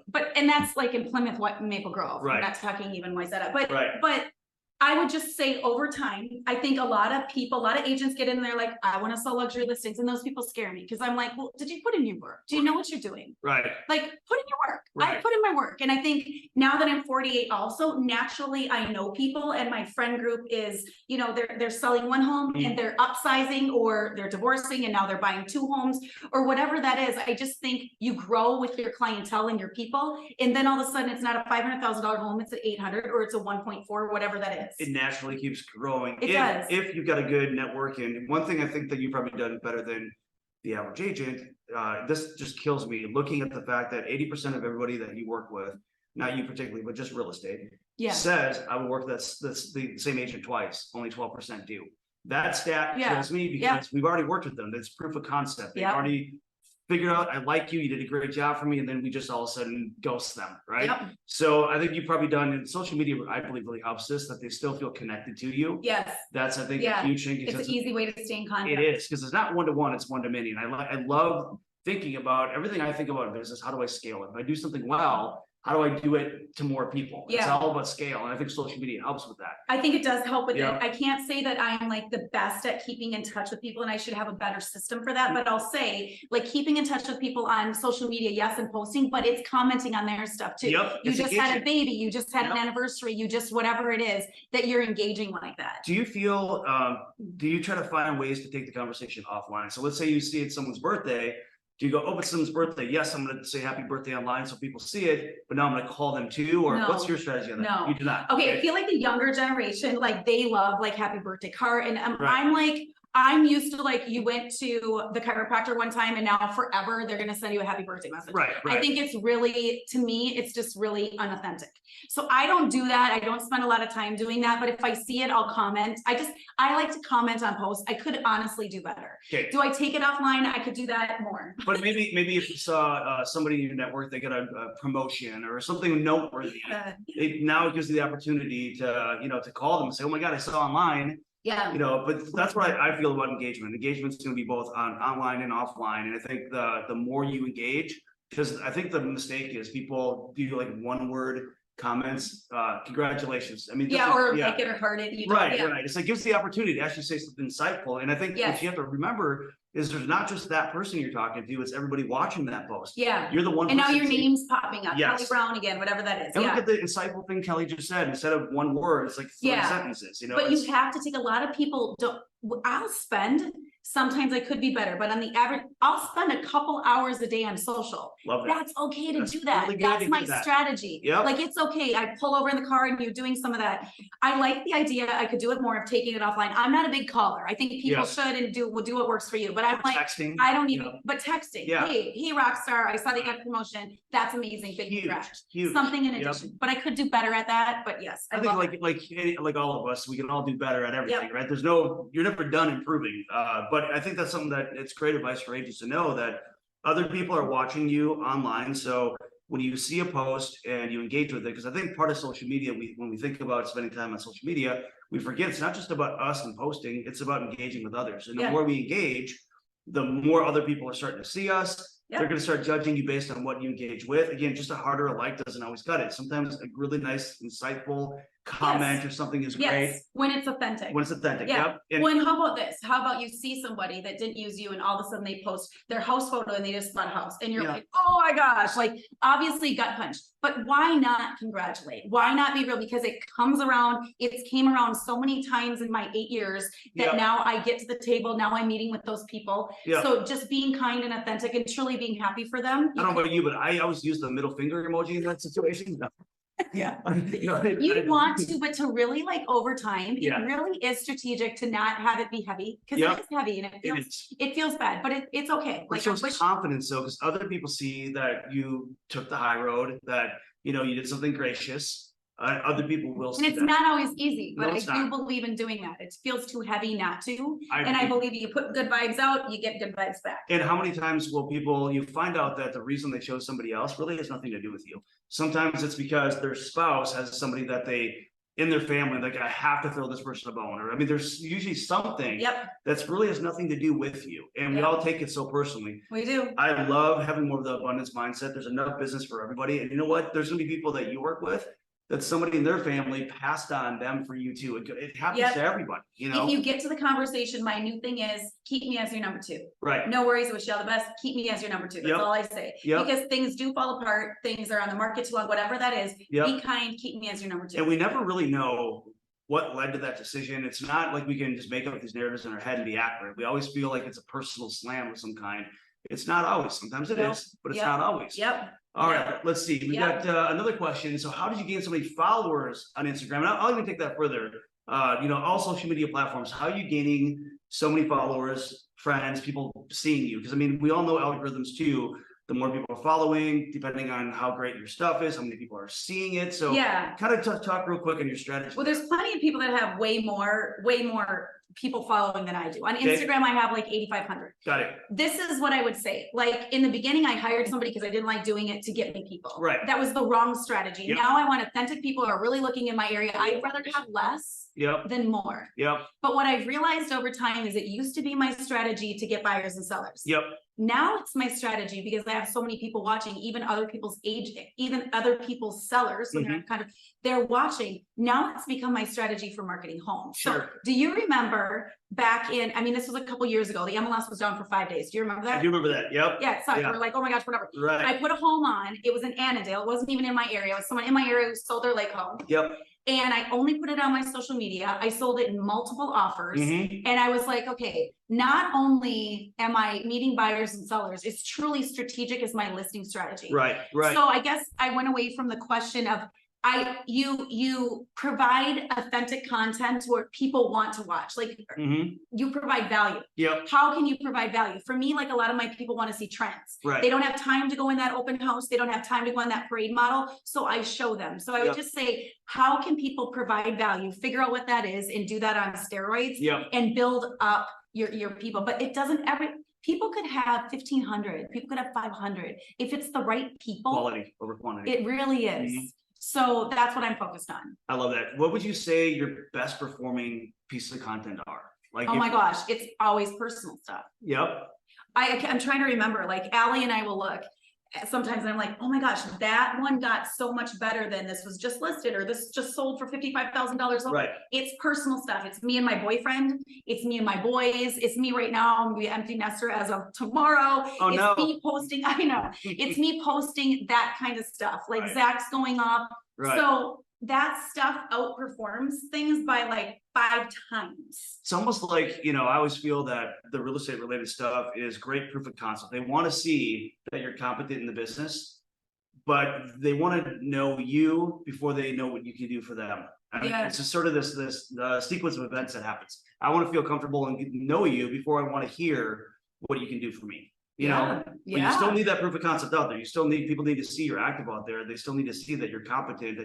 but, and that's like in Plymouth, Maple Grove. We're not talking even Wayzata, but I would just say over time, I think a lot of agents get in there like, I want to sell luxury listings. And those people scare me because I'm like, well, did you put in your work? Do you know what you're doing? Like, put in your work. I put in my work. And I think now that I'm 48 also, naturally, I know people, and my friend group is, they're selling one home and they're upsizing, or they're divorcing and now they're buying 2 homes or whatever that is. I just think you grow with your clientele and your people. And then all of a sudden it's not a $500,000 home, it's an 800 or it's a 1.4, whatever that is. It naturally keeps growing. It does. If you've got a good network. And one thing I think that you've probably done better than the average agent, this just kills me, looking at the fact that 80% of everybody that you work with, not you particularly, but just real estate, says I will work that's the same agent twice. Only 12% do. That stat kills me because we've already worked with them. That's proof of concept. They've already figured out, I like you, you did a great job for me, and then we just all of a sudden ghost them, right? So I think you've probably done, in social media, I believe really helps this, that they still feel connected to you. That's, I think, a huge thing. It's an easy way to stay in contact. It is, because it's not one-to-one, it's one-to-many. And I love thinking about everything I think about in business. How do I scale it? If I do something well, how do I do it to more people? It's Yeah. all about scale. And I think social media helps with that. I think it does help with Yeah. it. I can't say that I'm like the best at keeping in touch with people and I should have a better system for that, but I'll say like keeping in touch with people on social media, yes, and posting, but it's commenting on their stuff too. Yep, You it's just had a engaging. baby, you just had Yep. an anniversary, you just whatever it is that you're engaging like that. Do you feel, do you try to find ways to take the conversation offline? So let's say you see it's someone's birthday. Do you go, oh, it's someone's birthday? Yes, I'm going to say happy birthday online so people see it, but now I'm going to call them too? Or No. what's your strategy on that? No. You do not. Okay, I feel like the younger generation, like they love like happy birthday card. And Right. I'm like, I'm used to like, you went to the chiropractor one time and now forever, they're going to send you a happy birthday message. Right, right. I think it's really, to me, it's just really unauthentic. So I don't do that. I don't spend a lot of time doing that. But if I see it, I'll comment. I like to comment on posts. I could honestly do better. Okay. Do I take it offline? I could do that more. But maybe if you saw somebody in your network, they got a promotion or something noteworthy. Now it gives you the opportunity to, to call them and say, oh my God, I saw online. Yeah. But that's what I feel about engagement. Engagement's going to be both online and offline. And I think the more you engage, because I think the mistake is people do like one word comments, congratulations. I mean, Yeah, or yeah. like it or heart it. Right. It's like gives the opportunity to actually say something insightful. And I think what you have to remember is there's not just that person you're talking to, it's everybody watching that post. Yeah. You're the one. And now your name's popping up. Yes. Kelly Brown again, whatever that is. And look at the insightful thing Kelly just said. Instead of one word, it's like 3 sentences. But you have to take a lot of people I'll spend, sometimes I could be better, but on the average, I'll spend a couple hours a day on social. Love that. That's okay to do that. Really That's my strategy. Yep. Like it's okay. I pull over in the car and you're doing some of that. I like the idea. I could do it more of taking it offline. I'm not a big caller. I think people should and will do what works for you. But I'm like, texting, I don't even, but texting. Yeah. Hey, Rockstar, I saw they got promotion. That's amazing. Big congrats. Huge. Something in addition. But I could do better at that. But yes, I think like all of us, we can all do better at everything, right? You're never done improving. But I think that's something that it's great advice for agents to know that other people are watching you online. So when you see a post and you engage with it, because I think part of social media, when we think about spending time on social media, we forget it's not just about us and posting, it's about engaging with others. And the more we engage, the more other people are starting to see us. They're going to start judging you based on what you engage with. Again, just a harder like doesn't always cut it. Sometimes a really nice, insightful comment or something is great. When it's authentic. When it's authentic. Yeah. Yep. And When, how about this? How about you see somebody that didn't use you and all of a sudden they post their house photo and they just bought a house and you're like, oh my gosh, like obviously gut punch, but why not congratulate? Why not be real? Because it comes around, it came around so many times in my 8 years that now I get to the table, now I'm meeting with those people. So just being kind and authentic and truly being happy for them. I don't know about you, but I always use the middle finger emoji in that situation. Yeah. You want to, but to really like over time, it really is strategic to not have it be heavy because it is heavy and it feels bad, but it's okay. Like shows confidence though, because other people see that you took the high road, that you did something gracious. Other people will see and it's that. not always easy, but I do not. believe in doing that. It feels too heavy not to. And I believe you put good vibes out, you get good vibes back. And how many times will you find out that the reason they chose somebody else really has nothing to do with you? Sometimes it's because their spouse has somebody that they in their family, like I have to throw this person a bone, or I mean, there's usually something that's really has nothing to do with you, and we all take it so personally. We do. I love having more of the abundance mindset. There's enough business for everybody, and you know what? There's gonna be people that you work with that somebody in their family passed on them for you too. It happens to everybody, If you get to the conversation, my new thing is keep me as your number 2. Right. No worries. Wish you all the best. Keep me as your number 2. That's all I say. Because things do fall apart. Things are on the market too long, whatever that is. Be kind. Keep me as your number 2. And we never really know what led to that decision. It's not like we can just make up these narratives in our head and be accurate. We always feel like it's a personal slam of some kind. It's not always. Sometimes it is, but it's not always. All right, let's see. We got another question. So how did you gain so many followers on Instagram? And I'll even take that further. All social media platforms, how are you gaining so many followers, friends, people seeing you? Because I mean, we all know algorithms too. The more people are following, depending on how great your stuff is, how many people are seeing it. So kind of talk real quick on your strategy. Well, there's plenty of people that have way more people following than I do. On Instagram, I have like 8,500. Got it. This is what I would say. Like in the beginning, I hired somebody because I didn't like doing it to get me people. Right. That was the wrong strategy. Now I want authentic people who are really looking in my area. I'd rather have less than more. But what I've realized over time is it used to be my strategy to get buyers and sellers. Now it's my strategy because I have so many people watching, even other people's sellers. So they're watching. Now it's become my strategy for marketing homes. Sure. So do you remember back in, I mean, this was a couple years ago, the MLS was down for 5 days. Do you remember that? I do remember that. Yep. Yeah, it sucked. We're like, oh my gosh, whatever. Right. I put a home on. It was in Annandale. It wasn't even in my area. It was someone in my area who sold their lake home. Yep. And I only put it on my social media. I sold it in multiple offers. And I was like, okay, not only am I meeting buyers and sellers, it's truly strategic as my listing strategy. Right. So I guess I went away from the question of, you provide authentic content where people want to watch, like you provide value. Yep. How can you provide value? For me, like a lot of my people want to see trends. Right. They don't have time to go in that open house. They don't have time to go in that parade model. So I show them. So I would just say, how can people provide value? Figure out what that is and do that on steroids and build up your people. But it doesn't people could have 1,500, people could have 500. If it's the right people, quality over quantity. It really is. So that's what I'm focused on. I love that. What would you say your best performing pieces of content are? Like, oh my gosh, it's always personal stuff. Yep. I'm trying to remember, like Allie and I will look sometimes and I'm like, oh my gosh, that one got so much better than this was just listed, or this just sold for $55,000. Right. It's personal stuff. It's me and my boyfriend. It's me and my boys. It's me right now. I'm gonna be an empty nester as of tomorrow. Oh, it's me posting. I know. It's me posting that kind of stuff. Like Zach's going off. Right. So that stuff outperforms things by like 5 times. It's almost like, I always feel that the real estate related stuff is great proof of concept. They want to see that you're competent in the business, but they want to know you before they know what you can do for them. I mean, it's just sort of this sequence of events that happens. I want to feel comfortable and know you before I want to hear what you can do for me. But you still need that proof of concept out there. You still need, people need to see you're active out there. They still need to see that you're competent,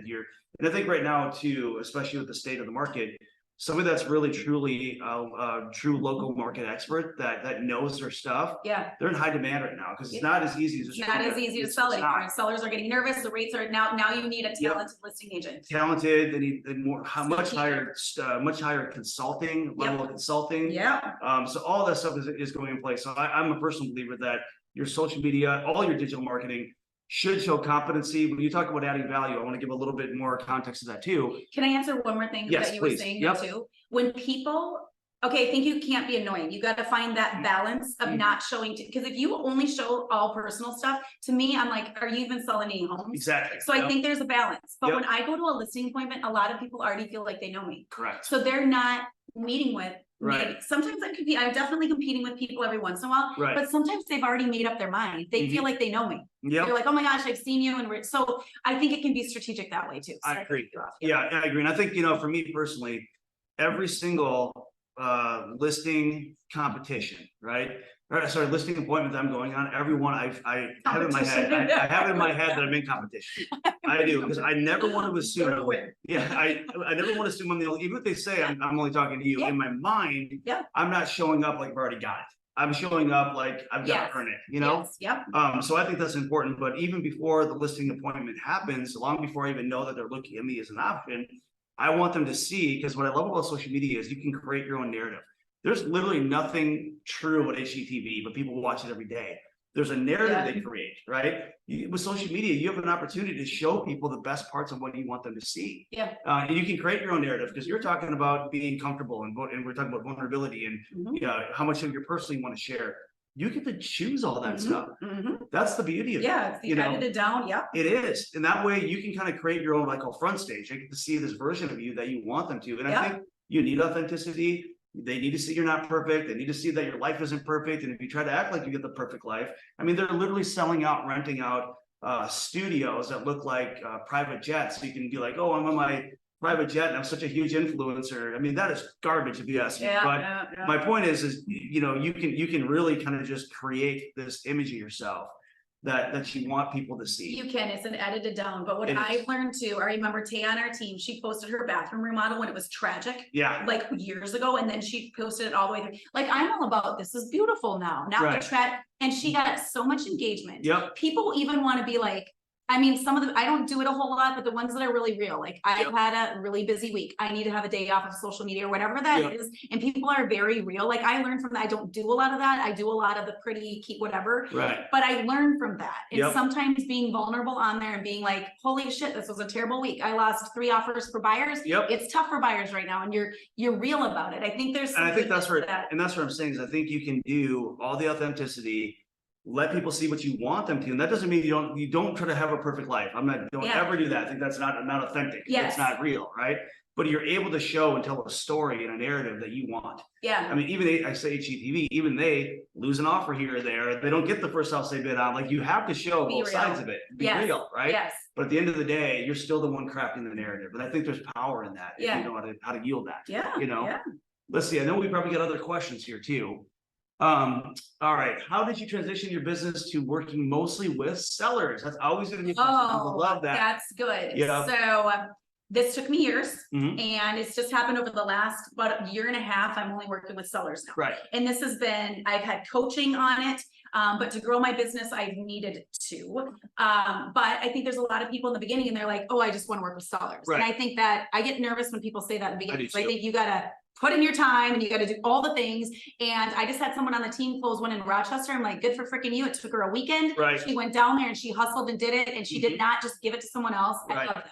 and I think right now too, especially with the state of the market, somebody that's really truly a true local market expert that knows their stuff. They're in high demand right now because it's not as easy as it's not as easy to sell anymore. Sellers are getting nervous. The rates are now you need a talented listing agent. Talented. They need much higher consulting level of consulting. So all that stuff is going in place. So I'm a personal believer that your social media, all your digital marketing should show competency. When you talk about adding value, I want to give a little bit more context to that too. Can I answer one more thing that you were saying too? When people, I think you can't be annoying. You got to find that balance of not showing, because if you only show all personal stuff, to me, I'm like, are you even selling any homes? Exactly. So I think there's a balance. But when I go to a listing appointment, a lot of people already feel like they know me. Correct. So they're not meeting with Right. Sometimes I'm definitely competing with people every once in a while, but sometimes they've already made up their mind. They feel like they know me. They're like, oh my gosh, I've seen you. And so I think it can be strategic that way too. I agree. I agree. And I think, for me personally, every single listing competition, listing appointment that I'm going on, everyone I have in my head, I have it in my head that I'm in competition. I do, because I never want to assume. I never want to assume I'm the only, even if they say I'm only talking to you, in my mind, I'm not showing up like I've already got it. I'm showing up like I've got to earn it, So I think that's important. But even before the listing appointment happens, long before I even know that they're looking at me as an option, I want them to see, because what I love about social media is you can create your own narrative. There's literally nothing true about HGTV, but people watch it every day. There's a narrative they create, right? With social media, you have an opportunity to show people the best parts of what you want them to see. And you can create your own narrative, because you're talking about being comfortable, and we're talking about vulnerability and how much of your personal you want to share. You get to choose all that stuff. That's the beauty of it. It's the edited down. It is. And that way you can kind of create your own, like, front stage. You get to see this version of you that you want them to. And I think you need authenticity. They need to see you're not perfect. They need to see that your life isn't perfect. And if you try to act like you get the perfect life, I mean, they're literally selling out, renting out studios that look like private jets. So you can be like, oh, I'm on my private jet and I'm such a huge influencer. I mean, that is garbage if you ask me. But my point is you can really kind of just create this image of yourself that you want people to see. You can. It's an edited down. But what I've learned too, I remember Tay on our team, she posted her bathroom remodel when it was tragic. Like years ago. And then she posted it all the way through. Like, I'm all about, this is beautiful now. Not the trash. And she got so much engagement. People even want to be like, I mean, some of them, I don't do it a whole lot, but the ones that are really real, like I've Yep. had a really busy week. I need to have a day off of social media or whatever that Yep. is. And people are very real. Like I learned from that. I don't do a lot of that. I do a lot of the pretty keep whatever, Right. but I learned from that. And Yep. sometimes being vulnerable on there and being like, holy shit, this was a terrible week. I lost 3 offers for buyers. Yep. It's tough for buyers right now. And you're real about it. I think there's, and I think that's where, that. and that's what I'm saying is I think you can do all the authenticity, let people see what you want them to, and that doesn't mean you don't try to have a perfect life. Don't ever do that. I think that's not authentic. Yes. It's not real, right? But you're able to show and tell a story and a narrative that you want. Yeah. I mean, even I say HGTV, even they lose an offer here or there. They don't get the first house they bid on. Like you have to show both sides of it. Be real, right? Yes. But at the end of the day, you're still the one crafting the narrative. And I think there's power in that if you know how to yield that. Yeah. You know. Yeah. Let's see. I know we probably got other questions here too. All right. How did you transition your business to working mostly with sellers? That's always going to be a question. I love that. That's good. Yeah. So this took me years, Mhm. and it's just happened over the last about a year and a half. I'm only working with sellers now. Right. And this has been, I've had coaching on it, but to grow my business, I've needed to. But I think there's a lot of people in the beginning and they're like, oh, I just want to work with sellers. Right. And I think that I get nervous when people say that in the beginning. So I too. think you got to put in your time and you got to do all the things. And I just had someone on the team close one in Rochester. I'm like, good for freaking you. It took her a weekend. Right. She went down there and she hustled and did it. And she did not just give it to someone else. I Right. love that.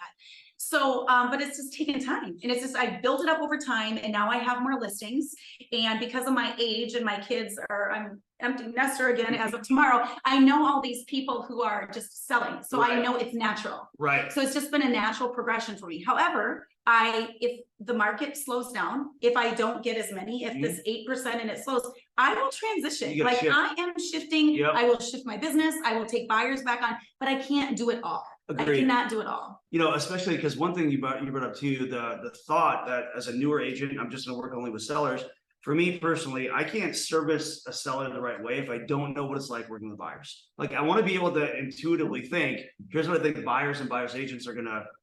So, but it's just taken time, and it's just, I built it up over time, and now I have more listings. And because of my age and my kids I'm empty nester again as of tomorrow, I know all these people who are just selling. So I know it's natural. Right. So it's just been a natural progression for me. However, if the market slows down, if I don't get as many, if this 8% and it slows, I will transition. Like shift. I am shifting. Yep. I will shift my business. I will take buyers back on, but I can't do it all. Agreed. I cannot do it all. You know, especially because one thing you brought up too, the thought that as a newer agent, I'm just going to work only with sellers. For me personally, I can't service a seller the right way if I don't know what it's like working with buyers. Like I want to be able to intuitively think, here's what I think buyers and buyers agents are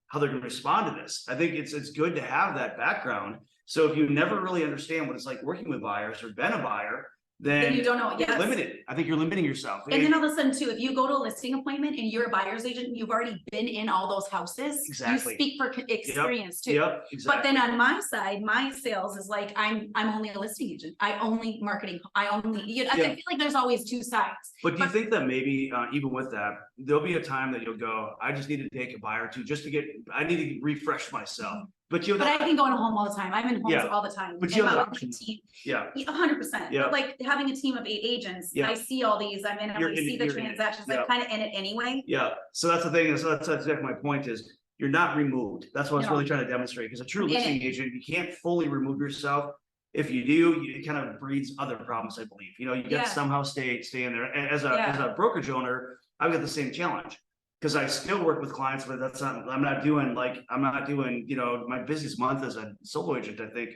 how they're going to respond to this. I think it's good to have that background. So if you never really understand what it's like working with buyers or been a buyer, then you don't know. You're limited. I think you're limiting yourself. And then all of a sudden too, if you go to a listing appointment and you're a buyer's agent, you've already been in all those houses. Exactly. You speak for experience too. Yep. Exactly. But then on my side, my sales is like, I'm only a listing agent. I only marketing. I feel like there's always two sides. But do you think that maybe even with that, there'll be a time that you'll go, I just need to take a buyer or two just to I need to refresh myself. But I can go in a home all the time. I'm in homes all the time. But you have that option. Team. Yeah. 100%. Yeah. But like having a team of 8 agents, I see all these. I'm in, I see the transactions. I'm kind of in it anyway. Yeah. So that's the thing. So that's exactly my point is you're not removed. That's what I was really trying to demonstrate. Because a true listing agent, you can't fully remove yourself. If you do, it kind of breeds other problems, I believe. You know, you got to somehow stay in there. And as a brokerage owner, I've got the same challenge. Because I still work with clients, but I'm not doing, you know, my busiest month as a solo agent, I think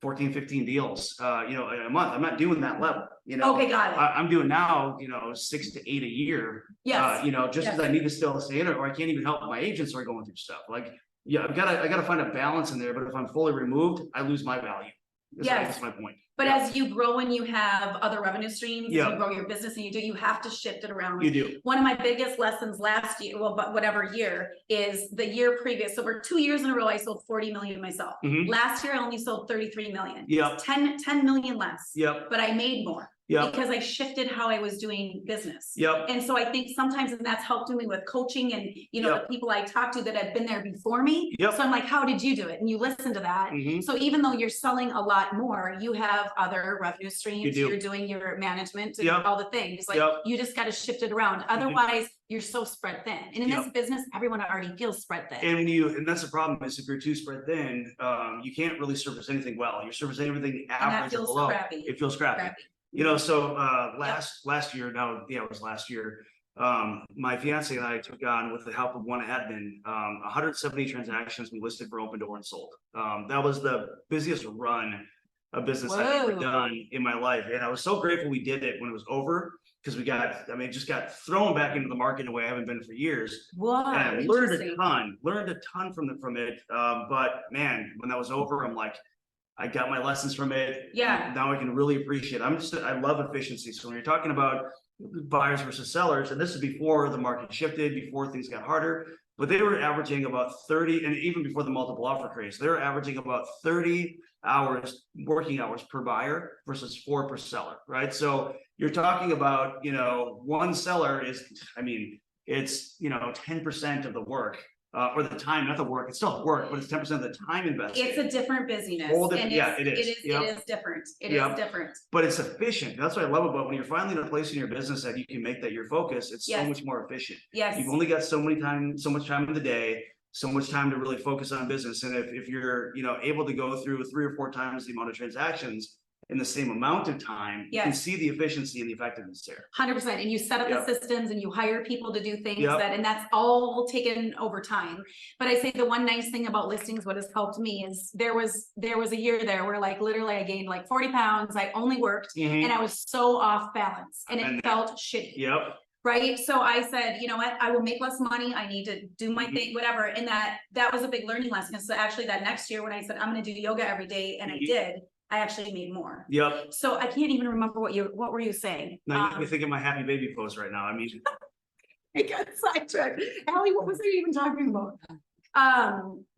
14, 15 deals, you know, a month. I'm not doing that level, you know. Okay, got it. I'm doing now, you know, 6 to 8 a year, you know, just because I need to still stay in it, or I can't even help my agents who are going through stuff. Like, I gotta find a balance in there, but if I'm fully removed, I lose my value. That's my point. But as you grow and you have other revenue streams, Yeah. you grow your business and you have to shift it around. You do. One of my biggest lessons last year, well, but whatever year, is the year previous. So for 2 years in a row, I sold 40 million myself. Mhm. Last year, I only sold 33 million. Yep. 10 million less. Yep. But I made more. Yep. Because I shifted how I was doing business. Yep. And so I think sometimes, and that's helped me with coaching and, you know, the people I talk to that have been there before me. Yep. So I'm like, how did you do it? And you listen to that. Mhm. So even though you're selling a lot more, you have other revenue streams. You do. You're doing your management and Yep. all the things. Like Yep. you just got to shift it around. Otherwise, you're so spread thin. And in this business, everyone already feels spread thin. And that's the problem is if you're too spread thin, you can't really service anything well. You're servicing everything average or below. Crappy. It feels crappy. You know, so last year, it was last year. My fiance and I took on, with the help of one admin, 170 transactions we listed for open door and sold. That was the busiest run of business I've ever done in my life. And I was so grateful we did it when it was over, because just got thrown back into the market in a way I haven't been for years. Wow, and I learned a ton from it. But man, when that was over, I'm like, I got my lessons from it. Yeah. Now I can really appreciate it. I love efficiency. So when you're talking about buyers versus sellers, and this is before the market shifted, before things got harder, but they were averaging about 30, and even before the multiple offer craze, they were averaging about 30 hours, working hours per buyer versus 4 per seller, right? So you're talking about, one seller is, it's, 10% of the work. Or the time, not the work, it's still work, but it's 10% of the time invested. It's a different busyness. Yeah, it is. It is different. It is different. But it's efficient. That's what I love about when you're finally in a place in your business that you can make that your focus. It's so much more efficient. Yes. You've only got so much time in the day, so much time to really focus on business. And if you're, able to go through 3 or 4 times the amount of transactions in the same amount of time, you can see the efficiency and the effectiveness there. 100%. And you set up the systems and you hire people to do things and that's all taken over time. But I say the one nice thing about listings, what has helped me is there was a year there where like literally I gained like 40 pounds. I only worked and I was so off balance and it felt shitty. Yep. Right. So I said, you know what, I will make less money. I need to do my thing, whatever. And that was a big learning lesson. So actually that next year when I said, I'm going to do yoga every day, and I did, I actually made more. Yep. So I can't even remember what were you saying? No, you got me thinking my happy baby pose right now. I got sidetracked. Allie, what was I even talking about?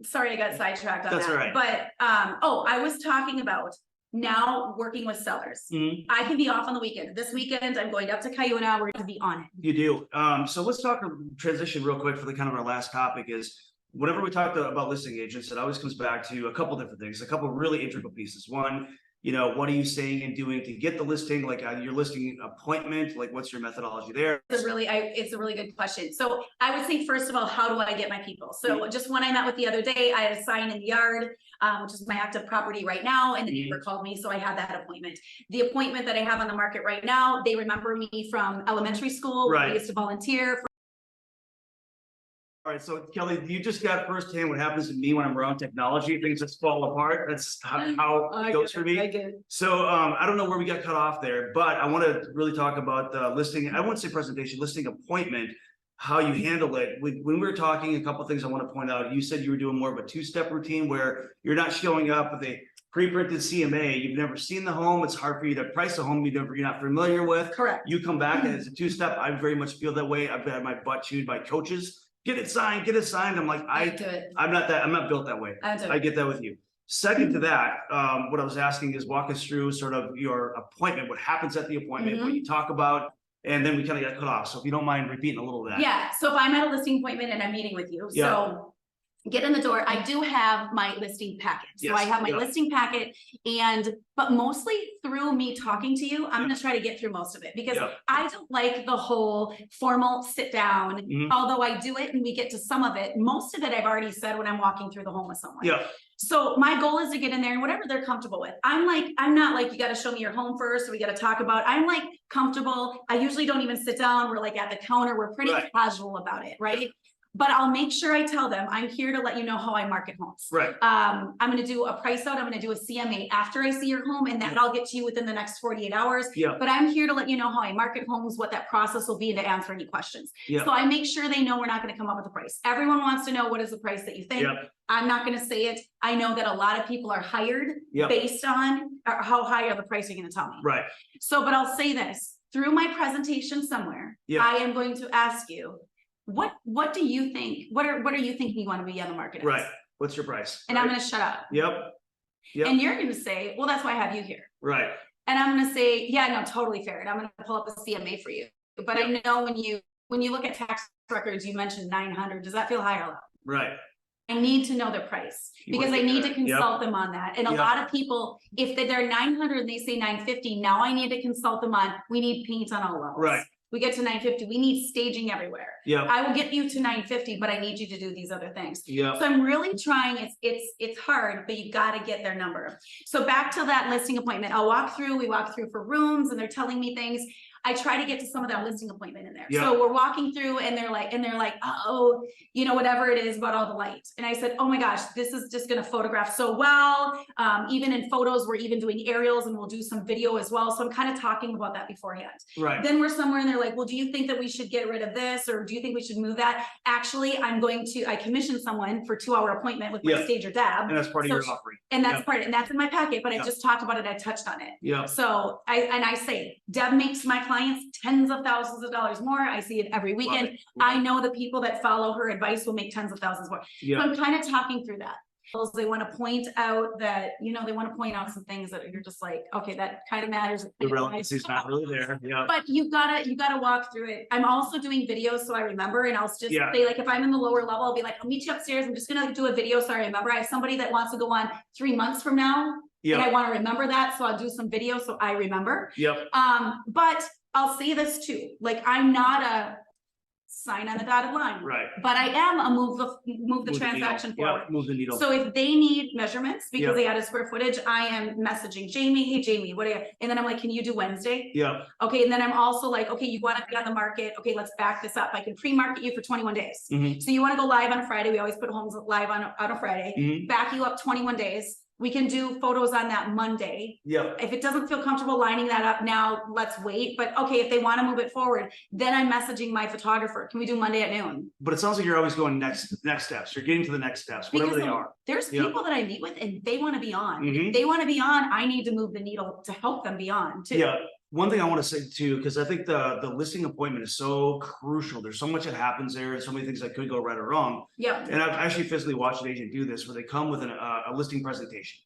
Sorry, I got sidetracked on that. That's all right. But I was talking about now working with sellers. I can be off on the weekend. This weekend, I'm going up to Cuyuna. We're going to be on it. You do. So let's talk transition real quick for the kind of our last topic is, whenever we talk about listing agents, it always comes back to a couple different things, a couple really integral pieces. One, what are you saying and doing to get the listing? Like your listing appointment, like what's your methodology there? It's a really good question. So I would say, first of all, how do I get my people? So just when I met with the other day, I had a sign in the yard, which is my active property right now. And the neighbor called me. So I had that appointment. The appointment that I have on the market right now, they remember me from elementary school. Right. I used to volunteer. All right, so Kelly, you just got firsthand what happens to me when I'm around technology. Things just fall apart. That's how it goes for me. So I don't know where we got cut off there, but I want to really talk about the listing. I wouldn't say presentation, listing appointment, how you handle it. When we were talking, a couple of things I want to point out. You said you were doing more of a 2-step routine where you're not showing up with a pre-printed CMA. You've never seen the home. It's hard for you to price a home you're not familiar with. Correct. You come back and it's a 2-step. I very much feel that way. I've had my butt chewed by coaches. Get it signed. I'm like, I'm not built that way. I get that with you. Second to that, what I was asking is walk us through sort of your appointment, what happens at the appointment, what you talk about, and then we kind of got cut off. So if you don't mind repeating a little of that. Yeah. So if I'm at a listing appointment and I'm meeting with you, so get in the door. I do have my listing packet. So I have my listing packet, but mostly through me talking to you, I'm going to try to get through most of it because I don't like the whole formal sit down, although I do it and we get to some of it. Most of it I've already said when I'm walking through the home with someone. Yeah. So my goal is to get in there and whatever they're comfortable with. I'm not like, you got to show me your home first, or we got to talk about, I'm like comfortable. I usually don't even sit down. We're like at the counter. We're pretty casual about it. Right. But I'll make sure I tell them I'm here to let you know how I market homes. Right. I'm going to do a price out. I'm going to do a CMA after I see your home, and that I'll get to you within the next 48 hours. Yeah. But I'm here to let you know how I market homes, what that process will be, and to answer any questions. Yeah. So I make sure they know we're not going to come up with a price. Everyone wants to know what is the price that you think. Yeah. I'm not going to say it. I know that a lot of people are hired based on how high are the price you're going to tell me. Right. So, but I'll say this through my presentation somewhere. I am going to ask you, what do you think? What are you thinking you want to be on the market? Right. What's your price? And I'm going to shut up. Yep. And you're going to say, well, that's why I have you here. Right. And I'm going to say, yeah, no, totally fair. And I'm going to pull up a CMA for you. But I know when you look at tax records, you mentioned 900. Does that feel high or low? Right. I need to know their price because I need to consult them on that. And a lot of people, if they're 900 and they say 950, now I need to consult them on, we need paint on all levels. Right. We get to 950, we need staging everywhere. Yeah. I will get you to 950, but I need you to do these other things. Yeah. So I'm really trying, it's hard, but you got to get their number. So back to that listing appointment, we walk through for rooms and they're telling me things. I try to get to some of that listing appointment in there. Yeah. So we're walking through and they're like, oh, you know, whatever it is about all the light. And I said, oh my gosh, this is just going to photograph so well. Even in photos, we're even doing aerials and we'll do some video as well. So I'm kind of talking about that beforehand. Right. Then we're somewhere and they're like, well, do you think that we should get rid of this? Or do you think we should move that? Actually, I commissioned someone for 2-hour appointment with my stager dab. And that's part of your offering. And that's part, and that's in my packet, but I just talked about it. I touched on it. Yeah. So I say, Deb makes my clients tens of thousands of dollars more. I see it every weekend. I know the people that follow her advice will make tens of thousands more. Yeah. So I'm kind of talking through that. They want to point out that, you know, they want to point out some things that you're just like, okay, that kind of matters. The relevancy's not really there. Yeah. But you gotta walk through it. I'm also doing videos so I remember, and I'll just say, like, if I'm in the lower level, I'll be like, I'll meet you upstairs. I'm just gonna do a video so I remember. I have somebody that wants to go on 3 months from now. And I want to remember that. So I'll do some videos so I remember. Yep. But I'll say this too. Like, I'm not a sign on the dotted line. Right. But I am a move the transaction forward. Move the needle. So if they need measurements because they added square footage, I am messaging Jamie, hey Jamie, what are you? And then I'm like, can you do Wednesday? Yeah. Okay. And then I'm also like, okay, you want to be on the market. Okay, let's back this up. I can pre-market you for 21 days. So you want to go live on a Friday. We always put homes live on a Friday. Back you up 21 days. We can do photos on that Monday. Yeah. If it doesn't feel comfortable lining that up now, let's wait. But okay, if they want to move it forward, then I'm messaging my photographer. Can we do Monday at noon? But it sounds like you're always going next steps. You're getting to the next steps, whatever they are. There's people that I meet with and they want to be on. If they want to be on, I need to move the needle to help them be on too. Yeah. One thing I want to say too, because I think the listing appointment is so crucial. There's so much that happens there, and so many things that could go right or wrong. Yeah. And I've actually physically watched an agent do this, where they come with a listing presentation.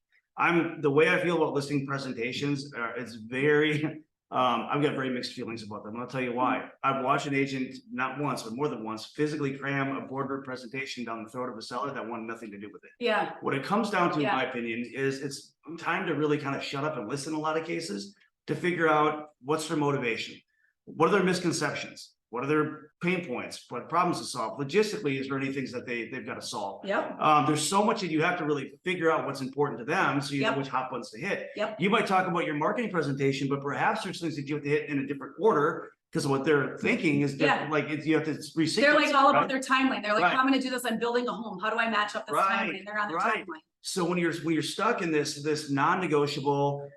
The way I feel about listing presentations, it's very, I've got very mixed feelings about them. I'll tell you why. I've watched an agent, not once, but more than once, physically cram a boardroom presentation down the throat of a seller that wanted nothing to do with it. Yeah. What it comes down to, in my opinion, is it's time to really kind of shut up and listen in a lot of cases to figure out what's their motivation. What are their misconceptions? What are their pain points? What problems to solve? Logistically, is there any things that they've got to solve? Yep. There's so much that you have to really figure out what's important to them, so you know which hot buttons to hit. Yep. You might talk about your marketing presentation, but perhaps there's things that you have to hit in a different order because what they're thinking is different. Like you have to resequence. They're like all about their timeline. They're like, I'm going to do this. I'm building a home. How do I match up this timeline? And they're on their timeline. So when you're stuck in this non-negotiable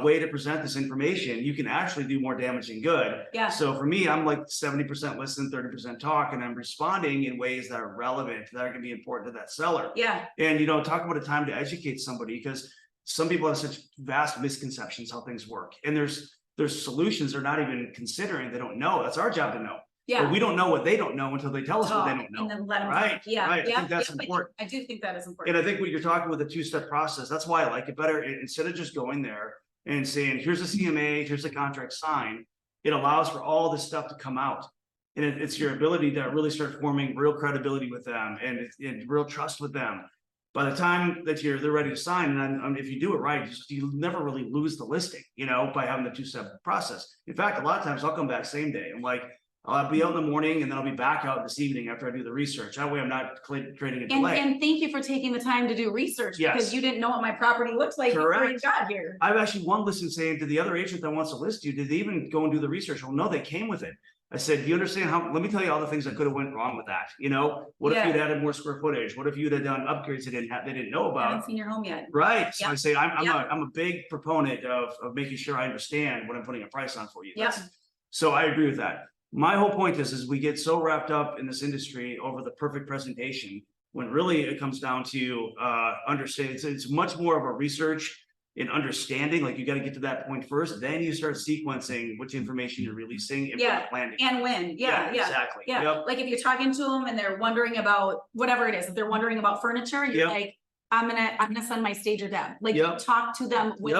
way to present this information, you can actually do more damage than good. Yeah. So for me, I'm like 70% listen, 30% talk, and I'm responding in ways that are relevant, that are going to be important to that seller. Yeah. And talk about a time to educate somebody, because some people have such vast misconceptions how things work, and there's solutions they're not even considering. They don't know. That's our job to know. Yeah. But we don't know what they don't know until they tell us what they don't know. And then let them right. Yeah. Right. I think that's important. I do think that is important. And I think what you're talking with a two-step process, that's why I like it better. Instead of just going there and saying, here's a CMA, here's the contract sign, it allows for all this stuff to come out. And it's your ability to really start forming real credibility with them and real trust with them. By the time that they're ready to sign, and if you do it right, you never really lose the listing, by having the two-step process. In fact, a lot of times I'll come back same day. I'm like, I'll be out in the morning and then I'll be back out this evening after I do the research. That way I'm not creating a delay. And thank you for taking the time to do research, because you didn't know what my property looks like before you got here. I've actually one listing saying to the other agent that wants to list you, did they even go and do the research? Well, no, they came with it. I said, do you understand let me tell you all the things that could have went wrong with that. What if you'd added more square footage? What if you'd have done upgrades they didn't know about? I haven't seen your home yet. Right. So I say, I'm a big proponent of making sure I understand what I'm putting a price on for you. So I agree with that. My whole point is we get so wrapped up in this industry over the perfect presentation, when really it comes down to understanding. It's much more of a research and understanding. Like, you got to get to that point first, then you start sequencing which information you're releasing and planning. And when. Exactly. Like if you're talking to them and they're wondering about whatever it is, if they're wondering about furniture, you're like, I'm gonna send my stager down. Like, talk to them when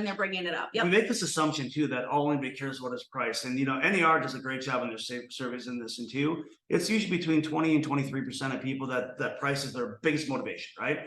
they're bringing it up. We make this assumption too that all anybody cares about is price, and NER does a great job in their surveys in this, and too. It's usually between 20 and 23% of people that price is their biggest motivation, right?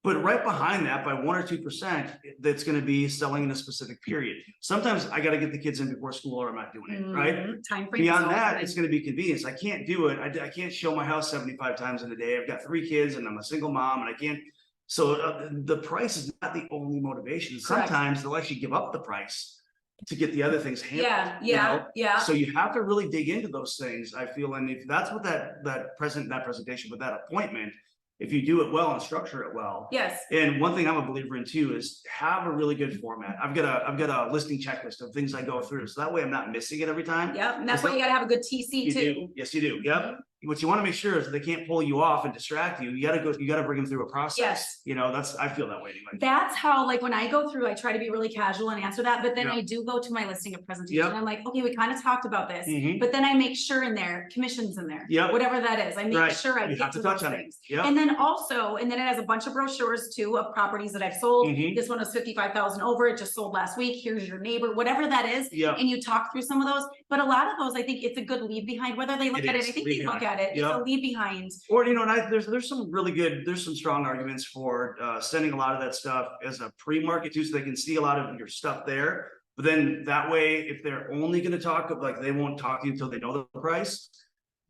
But right behind that, by 1 or 2%, that's going to be selling in a specific period. Sometimes I got to get the kids in before school, or I'm not doing it, right? Time frame. Beyond that, it's going to be convenience. I can't do it. I can't show my house 75 times in a day. I've got 3 kids and I'm a single mom, and I can't. So the price is not the only motivation. Sometimes they'll actually give up the price to get the other things handled. Yeah. So you have to really dig into those things, I feel, and if that's what that presentation, but that appointment, if you do it well and structure it well. Yes. And one thing I'm a believer in too is have a really good format. I've got a listing checklist of things I go through, so that way I'm not missing it every time. Yep, and that's why you gotta have a good TC too. Yes, you do. Yep. What you want to make sure is that they can't pull you off and distract you. You got to bring them through a process. Yes. I feel that way anyway. That's how, like, when I go through, I try to be really casual and answer that, but then I do go to my listing of presentation. I'm like, okay, we kind of talked about this, but then I make sure in there, commissions in there, whatever that is. I make sure I get to those things. And then it has a bunch of brochures too of properties that I've sold. This one was 55,000 over. It just sold last week. Here's your neighbor, whatever that is. And you talk through some of those, but a lot of those, I think it's a good leave behind, whether they look at it. I think they look at it. It's a leave behind. Or, and there's some really good, there's some strong arguments for sending a lot of that stuff as a pre-market too, so they can see a lot of your stuff there. But then that way, if they're only going to talk, like they won't talk to you until they know the price,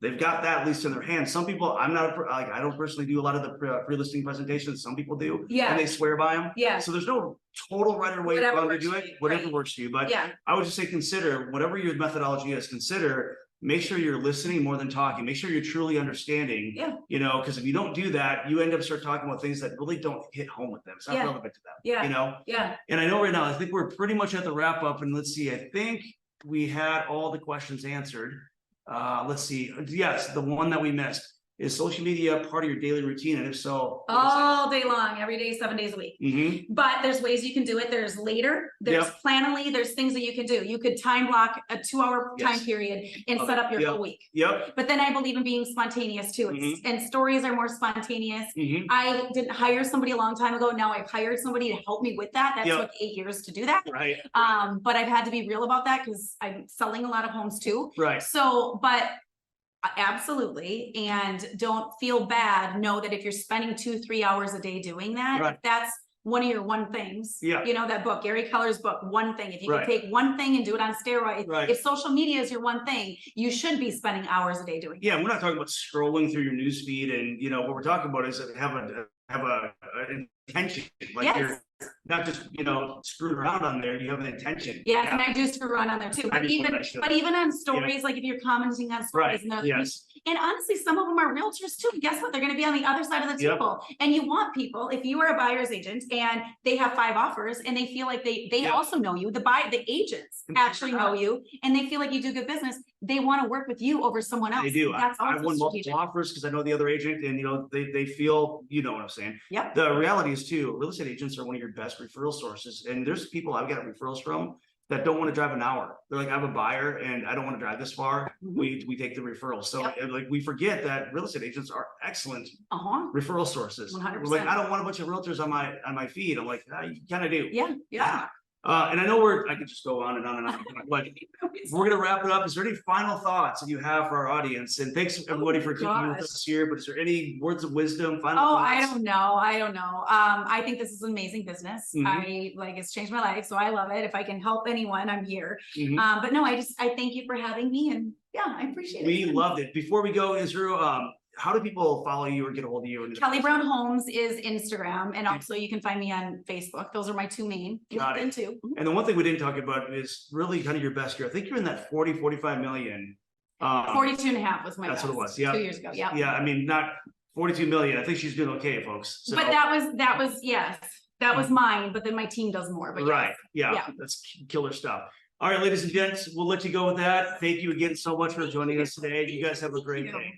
they've got that at least in their hands. Some people, I don't personally do a lot of the pre-listing presentations. Some people do, and they swear by them. So there's no total right or way to do it. Whatever works for you. But I would just say, consider whatever your methodology is. Make sure you're listening more than talking. Make sure you're truly understanding. Because if you don't do that, you end up start talking about things that really don't hit home with them. It's not relevant to them. And I know right now, I think we're pretty much at the wrap up. And let's see, I think we had all the questions answered. Let's see. Yes, the one that we missed. Is social media part of your daily routine? And if so, all day long, every day, 7 days a week. But there's ways you can do it. There's later, there's Planoly, there's things that you can do. You could time block a 2-hour time period and set up your whole week. But then I believe in being spontaneous too. And stories are more spontaneous. I didn't hire somebody a long time ago. Now I've hired somebody to help me with that. That took 8 years to do that. But I've had to be real about that because I'm selling a lot of homes too. So, but absolutely. And don't feel bad. Know that if you're spending 2-3 hours a day doing that, if that's one of your one things, that book, Gary Keller's book, one thing, if you can take one thing and do it on steroids, if social media is your one thing, you should be spending hours a day doing it. We're not talking about scrolling through your news feed. And, what we're talking about is have a intention. Like you're not just, screwing around on there. You have an intention. And I do screw around on there too. But even on stories, like if you're commenting on stories and honestly, some of them are realtors too. Guess what? They're going to be on the other side of the table. And you want people, if you are a buyer's agent and they have 5 offers and they feel like they also know you, the agents actually know you, and they feel like you do good business, they want to work with you over someone else. They do. That's I've won multiple offers because I know the other agent, and they feel, what I'm saying. The reality is too, real estate agents are one of your best referral sources. And there's people I've got referrals from that don't want to drive an hour. They're like, I have a buyer and I don't want to drive this far. We take the referral. So we forget that real estate agents are excellent referral sources. 100%. We're like, I don't want a bunch of realtors on my feed. I'm like, you kind of do. Yeah. And I know I could just go on and on and on, but we're going to wrap it up. Is there any final thoughts that you have for our audience? And thanks everybody for keeping with us here, but is there any words of wisdom, final thoughts? I don't know. I think this is an amazing business. It's changed my life. So I love it. If I can help anyone, I'm here. But no, I thank you for having me, and I appreciate it. We loved it. Before we go, Israel, how do people follow you or get a hold of you? Kelly Brown Homes is Instagram, and also you can find me on Facebook. Those are my 2 main. LinkedIn too. And the one thing we didn't talk about is really kind of your best year. I think you're in that 45 million. 42 and a half was my best. That's what it was. 2 years ago. I mean, not 42 million. I think she's doing okay, folks. So. But that was mine. But then my team does more. But that's killer stuff. All right, ladies and gents, we'll let you go with that. Thank you again so much for joining us today. You guys have a great day.